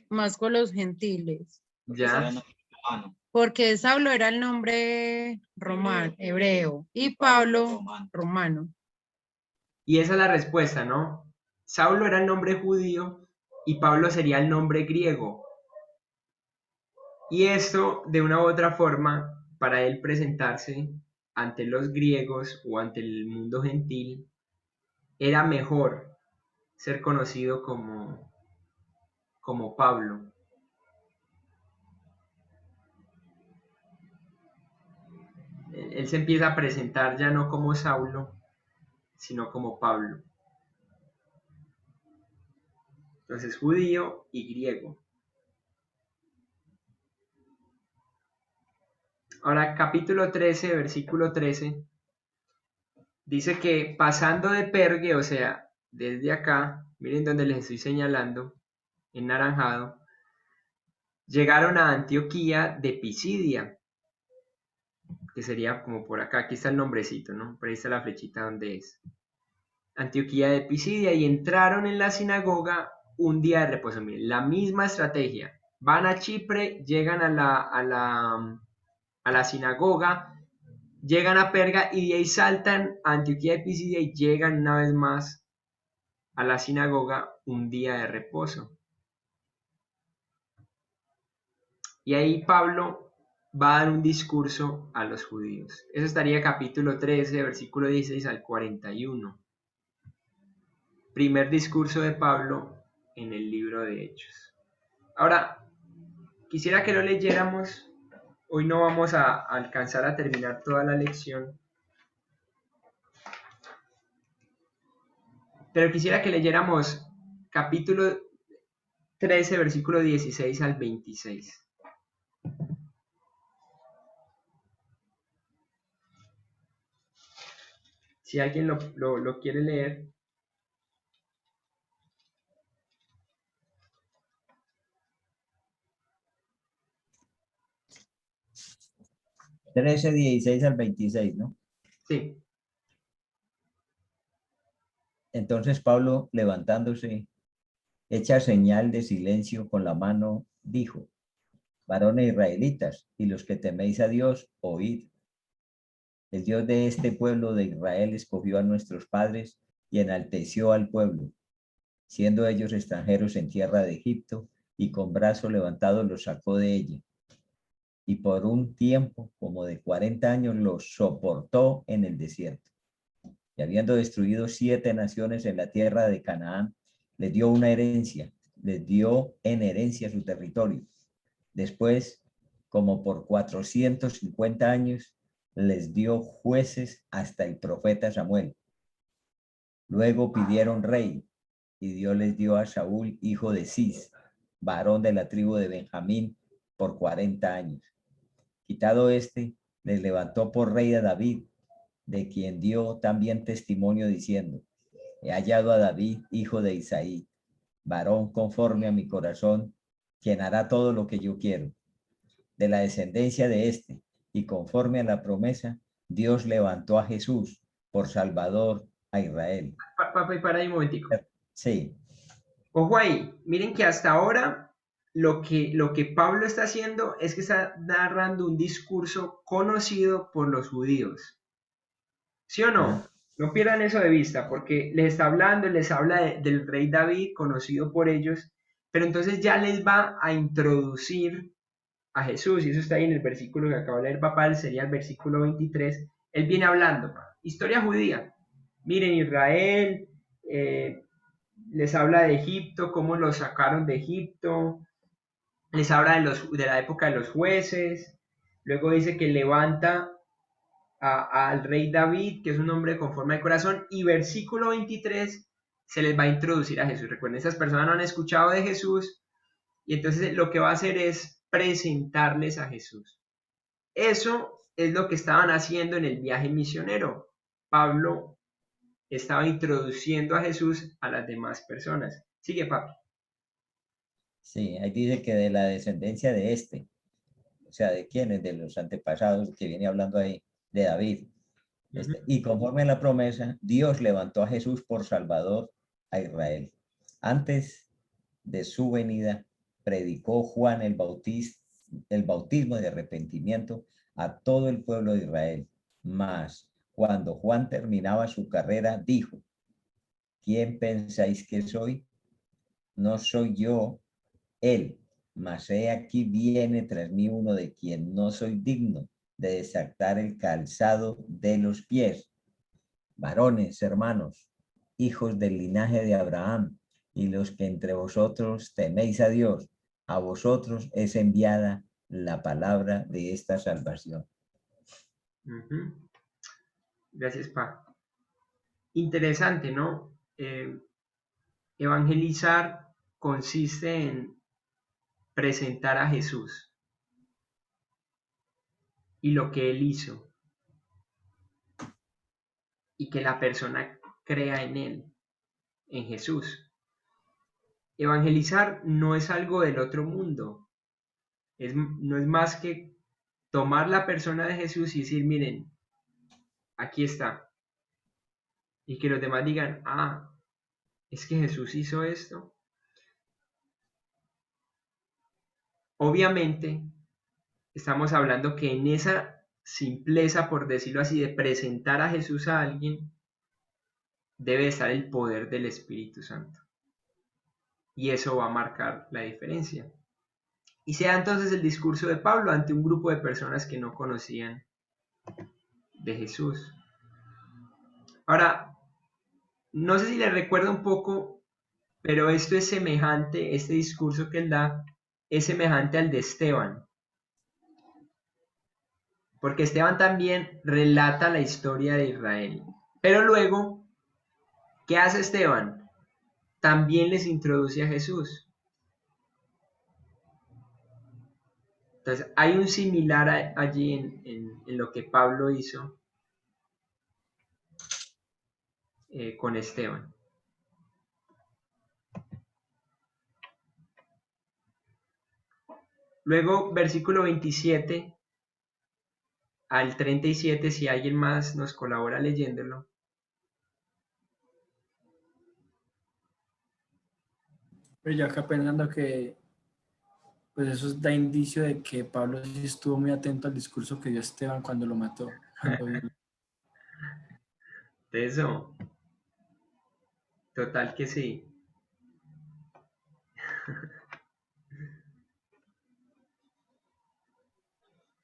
más con los gentiles, ya, porque Saulo era el nombre romano, hebreo, y Pablo romano. y esa es la respuesta, ¿no? Saulo era el nombre judío y Pablo sería el nombre griego. Y esto, de una u otra forma, para él presentarse ante los griegos o ante el mundo gentil, era mejor ser conocido como Pablo. Él se empieza a presentar ya no como Saulo, sino como Pablo. Entonces, judío y griego. Ahora, capítulo 13, versículo 13, dice que pasando de Pergue, o sea, desde acá, miren donde les estoy señalando, en naranjado, llegaron a Antioquía de Pisidia, que sería como por acá, aquí está el nombrecito, ¿no? Por ahí está la flechita donde es. Antioquía de Pisidia, y entraron en la sinagoga un día de reposo. Miren, la misma estrategia. Van a Chipre, llegan a la sinagoga, llegan a Perga y de ahí saltan a Antioquía de Pisidia y llegan una vez más a la sinagoga un día de reposo. Y ahí Pablo va a dar un discurso a los judíos. Eso estaría capítulo 13, versículo 16 al 41. Primer discurso de Pablo en el libro de Hechos. Ahora, quisiera que lo leyéramos. Hoy no vamos a alcanzar a terminar toda la lección, pero quisiera que leyéramos capítulo 13, versículo 16 al 26. Si alguien lo quiere leer. 13, 16 al 26, ¿no? Sí. Entonces Pablo, levantándose, hecha señal de silencio con la mano, dijo: varones israelitas, y los que teméis a Dios, oíd. El Dios de este pueblo de Israel escogió a nuestros padres y enalteció al pueblo, siendo ellos extranjeros en tierra de Egipto, y con brazo levantado los sacó de ella. Y por un tiempo, como de 40 años, los soportó en el desierto. Y habiendo destruido 7 naciones en la tierra de Canaán, les dio una herencia, les dio en herencia su territorio. Después, como por 450 años, les dio jueces hasta el profeta Samuel. Luego pidieron rey, y Dios les dio a Saúl, hijo de Cis, varón de la tribu de Benjamín, por 40 años. Quitado este, les levantó por rey a David, de quien dio también testimonio diciendo: he hallado a David, hijo de Isaí, varón conforme a mi corazón, quien hará todo lo que yo quiero. De la descendencia de este, y conforme a la promesa, Dios levantó a Jesús por Salvador a Israel. Para ahí un momentico. Sí. Ojo ahí, miren que hasta ahora lo que Pablo está haciendo es que está narrando un discurso conocido por los judíos. ¿Sí o no? No pierdan eso de vista, porque les está hablando, les habla del rey David, conocido por ellos, pero entonces ya les va a introducir a Jesús, y eso está ahí en el versículo que acaba de leer papá, sería el versículo 23. Él viene hablando, historia judía. Miren, Israel, les habla de Egipto, cómo los sacaron de Egipto, les habla de la época de los jueces, luego dice que levanta al rey David, que es un hombre conforme al corazón, y versículo 23 se les va a introducir a Jesús. Recuerden, esas personas no han escuchado de Jesús, y entonces lo que va a hacer es presentarles a Jesús. Eso es lo que estaban haciendo en el viaje misionero. Pablo estaba introduciendo a Jesús a las demás personas. Sigue, papi. Sí, ahí dice que de la descendencia de este, o sea, ¿de quiénes? De los antepasados que viene hablando ahí, de David. Y conforme a la promesa, Dios levantó a Jesús por Salvador a Israel. Antes de su venida, predicó Juan el bautismo de arrepentimiento a todo el pueblo de Israel. Mas, cuando Juan terminaba su carrera, dijo: ¿quién pensáis que soy? No soy yo él, mas he aquí viene tras mí uno de quien no soy digno de desatar el calzado de los pies. Varones, hermanos, hijos del linaje de Abraham, y los que entre vosotros teméis a Dios, a vosotros es enviada la palabra de esta salvación. Gracias, pa. Interesante, ¿no? Evangelizar consiste en presentar a Jesús y lo que Él hizo, y que la persona crea en Él, en Jesús. Evangelizar no es algo del otro mundo, no es más que tomar la persona de Jesús y decir, miren, aquí está. Y que los demás digan, ah, es que Jesús hizo esto. Obviamente, estamos hablando que en esa simpleza, por decirlo así, de presentar a Jesús a alguien, debe estar el poder del Espíritu Santo. Y eso va a marcar la diferencia. Y se da entonces el discurso de Pablo ante un grupo de personas que no conocían de Jesús. Ahora, no sé si les recuerda un poco, pero esto es semejante, este discurso que él da, es semejante al de Esteban. Porque Esteban también relata la historia de Israel. Pero luego, ¿qué hace Esteban? También les introduce a Jesús. Entonces, hay un similar allí en lo que Pablo hizo con Esteban. Luego, versículo 27 al 37, si alguien más nos colabora leyéndolo. Pero yo acá pensando que pues eso da indicio de que Pablo sí estuvo muy atento al discurso que dio Esteban cuando lo mató. De eso, total que sí.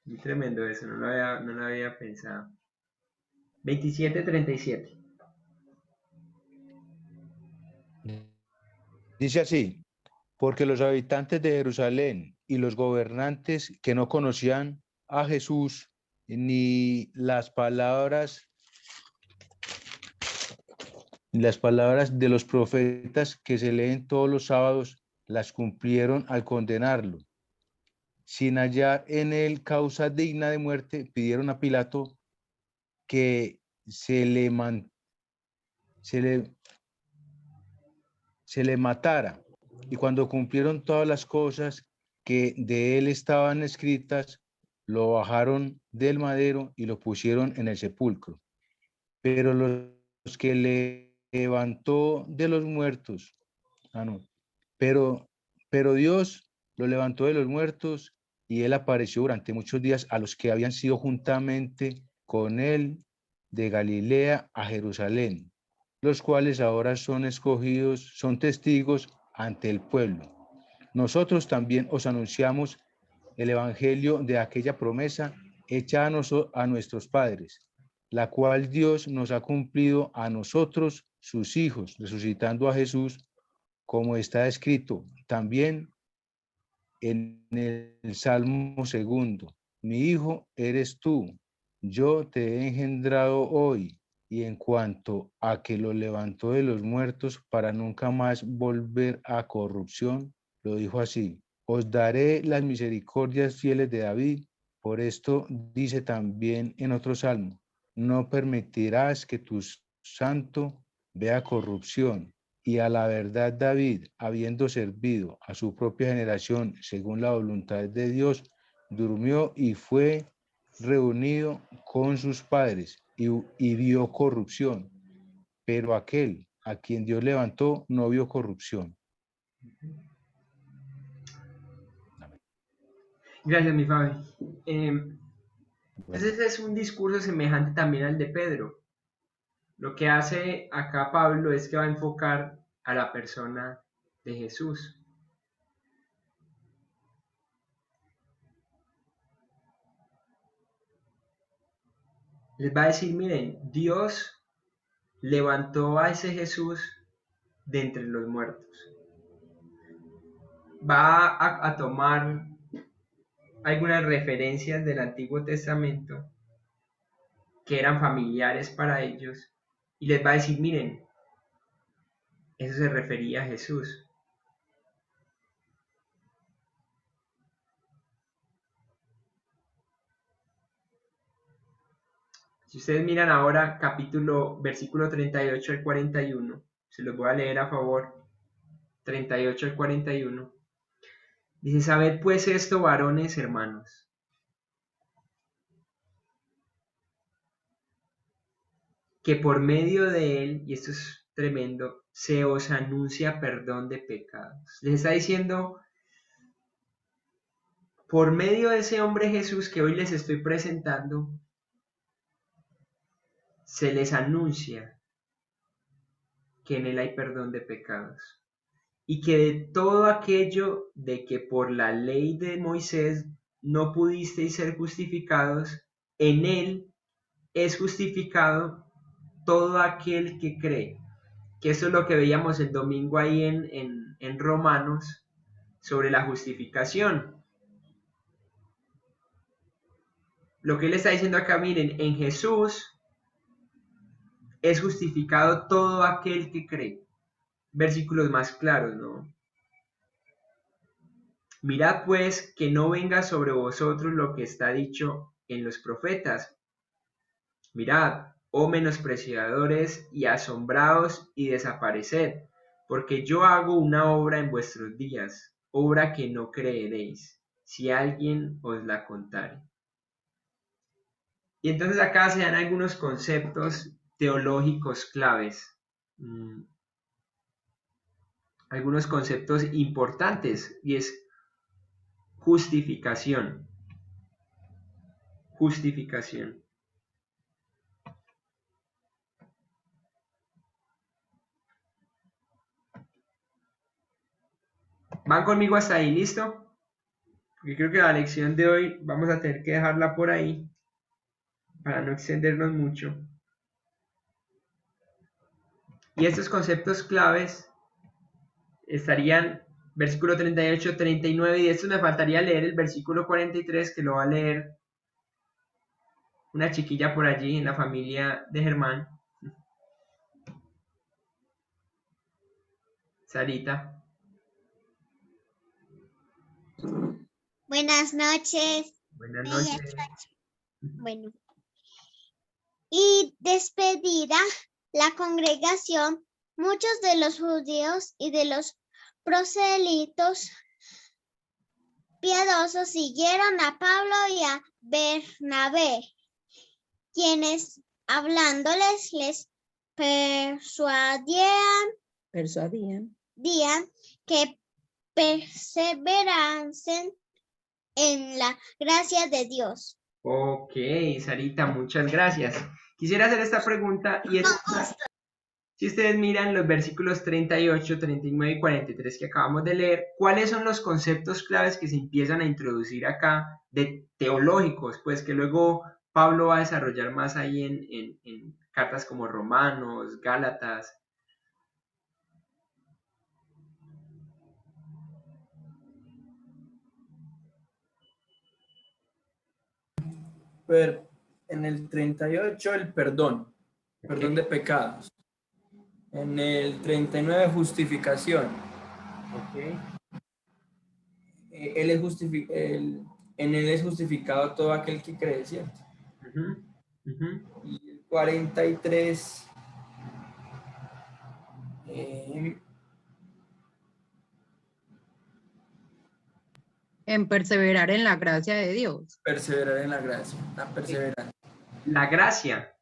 Muy tremendo eso, no lo había pensado. 27-37. Dice así, porque los habitantes de Jerusalén y los gobernantes que no conocían a Jesús ni las palabras de los profetas que se leen todos los sábados, las cumplieron al condenarlo. Sin hallar en él causa digna de muerte, pidieron a Pilato que se le matara. Y cuando cumplieron todas las cosas que de él estaban escritas, lo bajaron del madero y lo pusieron en el sepulcro. Pero los que le levantó de los muertos, pero Dios lo levantó de los muertos y él apareció durante muchos días a los que habían sido juntamente con él de Galilea a Jerusalén, los cuales ahora son escogidos, son testigos ante el pueblo. Nosotros también os anunciamos el evangelio de aquella promesa hecha a nuestros padres, la cual Dios nos ha cumplido a nosotros, sus hijos, resucitando a Jesús, como está escrito también en el Salmo 2. Mi hijo eres tú, yo te he engendrado hoy. Y en cuanto a que lo levantó de los muertos para nunca más volver a corrupción, lo dijo así: os daré las misericordias fieles de David. Por esto dice también en otro salmo: no permitirás que tu santo vea corrupción. Y a la verdad David, habiendo servido a su propia generación según la voluntad de Dios, durmió y fue reunido con sus padres y vio corrupción. Pero aquel a quien Dios levantó no vio corrupción. Gracias, mi Fabi. Entonces es un discurso semejante también al de Pedro. Lo que hace acá Pablo es que va a enfocar a la persona de Jesús. Les va a decir, miren, Dios levantó a ese Jesús de entre los muertos. Va a tomar algunas referencias del Antiguo Testamento que eran familiares para ellos y les va a decir, miren, eso se refería a Jesús. Si ustedes miran ahora versículo 38 al 41, se los voy a leer a favor, 38 al 41. Dice, sabed pues esto, varones hermanos, que por medio de él, y esto es tremendo, se os anuncia perdón de pecados. Les está diciendo, por medio de ese hombre Jesús que hoy les estoy presentando, se les anuncia que en él hay perdón de pecados. y que de todo aquello de que por la ley de Moisés no pudisteis ser justificados, en él es justificado todo aquel que cree. Que eso es lo que veíamos el domingo ahí en Romanos sobre la justificación. Lo que él está diciendo acá, miren, en Jesús es justificado todo aquel que cree. Versículos más claros, ¿no? Mirad pues que no venga sobre vosotros lo que está dicho en los profetas. Mirad, oh menospreciadores, y asombraos y desapareced, porque yo hago una obra en vuestros días, obra que no creeréis, si alguien os la contare. Y entonces acá se dan algunos conceptos teológicos claves, algunos conceptos importantes, y es justificación. Justificación. ¿Van conmigo hasta ahí? ¿Listo? Porque creo que la lección de hoy vamos a tener que dejarla por ahí para no extendernos mucho. Y estos conceptos claves estarían versículo 38, 39, y de estos me faltaría leer el versículo 43, que lo va a leer una chiquilla por allí en la familia de Germán, Sarita. Buenas noches. Buenas noches. Bueno. Y despedida la congregación, muchos de los judíos y de los proselitos piadosos siguieron a Pablo y a Bernabé, quienes hablándoles les persuadían que perseverasen en la gracia de Dios. Ok, Sarita, muchas gracias. Quisiera hacer esta pregunta y es, si ustedes miran los versículos 38, 39 y 43 que acabamos de leer, ¿cuáles son los conceptos claves que se empiezan a introducir acá de teológicos? Pues que luego Pablo va a desarrollar más ahí en cartas como Romanos, Gálatas. Pero en el 38 el perdón de pecados. En el 39 justificación. Okay. En él es justificado todo aquel que cree, ¿cierto? Y el 43 en perseverar en la gracia de Dios. perseverar en la gracia, la perseverancia. La gracia.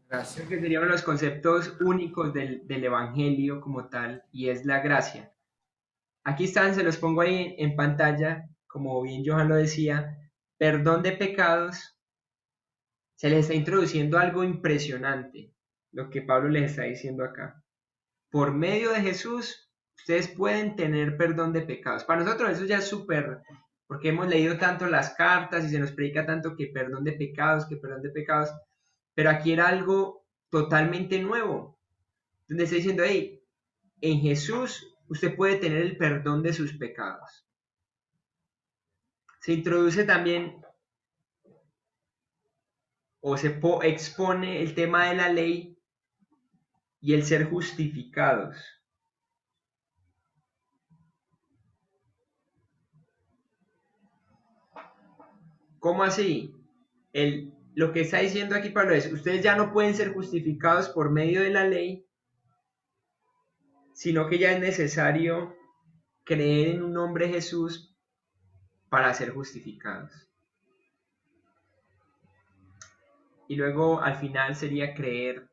Gracias. Creo que serían los conceptos únicos del Evangelio como tal, y es la gracia. Aquí están, se los pongo ahí en pantalla, como bien Johan lo decía, perdón de pecados. Se les está introduciendo algo impresionante, lo que Pablo les está diciendo acá. Por medio de Jesús, ustedes pueden tener perdón de pecados. Para nosotros eso ya es súper, porque hemos leído tanto las cartas y se nos predica tanto que perdón de pecados, pero aquí era algo totalmente nuevo, donde está diciendo, hey, en Jesús usted puede tener el perdón de sus pecados. Se introduce también o se expone el tema de la ley y el ser justificados. ¿Cómo así? Lo que está diciendo aquí Pablo es, ustedes ya no pueden ser justificados por medio de la ley, sino que ya es necesario creer en un nombre Jesús para ser justificados. Y luego al final sería creer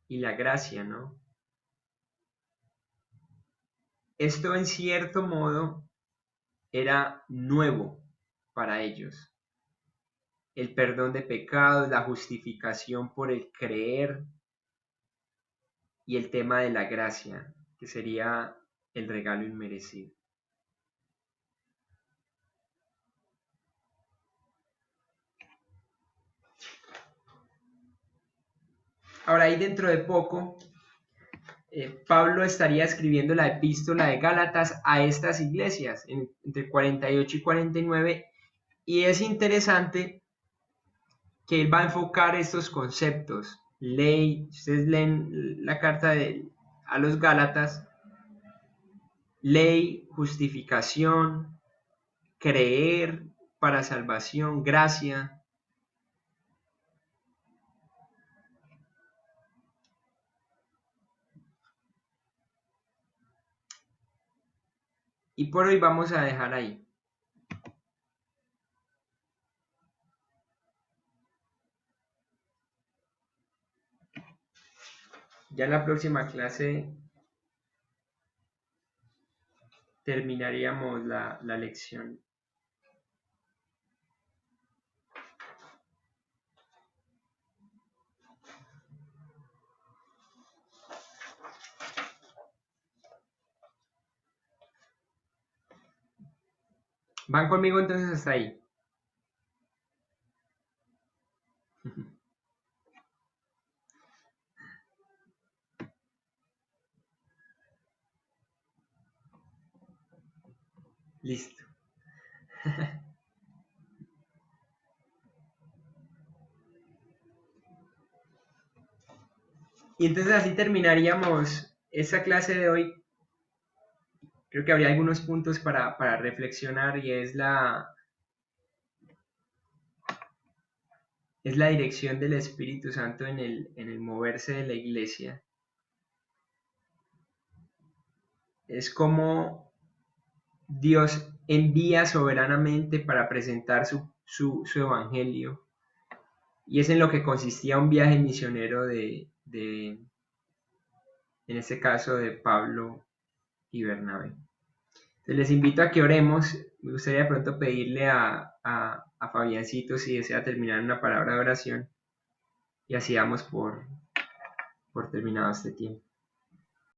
y la gracia, ¿no? Esto en cierto modo era nuevo para ellos. El perdón de pecados, la justificación por el creer y el tema de la gracia. que sería el regalo inmerecido. Ahora, ahí dentro de poco, Pablo estaría escribiendo la epístola de Gálatas a estas iglesias, entre 48 y 49, y es interesante que él va a enfocar estos conceptos. Ley, ustedes leen la carta a los Gálatas, ley, justificación, creer para salvación, gracia. Y por hoy vamos a dejar ahí. Ya en la próxima clase terminaríamos la lección. ¿Van conmigo entonces hasta ahí? Listo. Y entonces así terminaríamos esta clase de hoy. Creo que habría algunos puntos para reflexionar y es la dirección del Espíritu Santo en el moverse de la iglesia. Es como Dios envía soberanamente para presentar su evangelio. Y es en lo que consistía un viaje misionero en este caso, de Pablo y Bernabé. Entonces les invito a que oremos. Me gustaría de pronto pedirle a Fabiancito si desea terminar una palabra de oración. Y así damos por terminado este tiempo.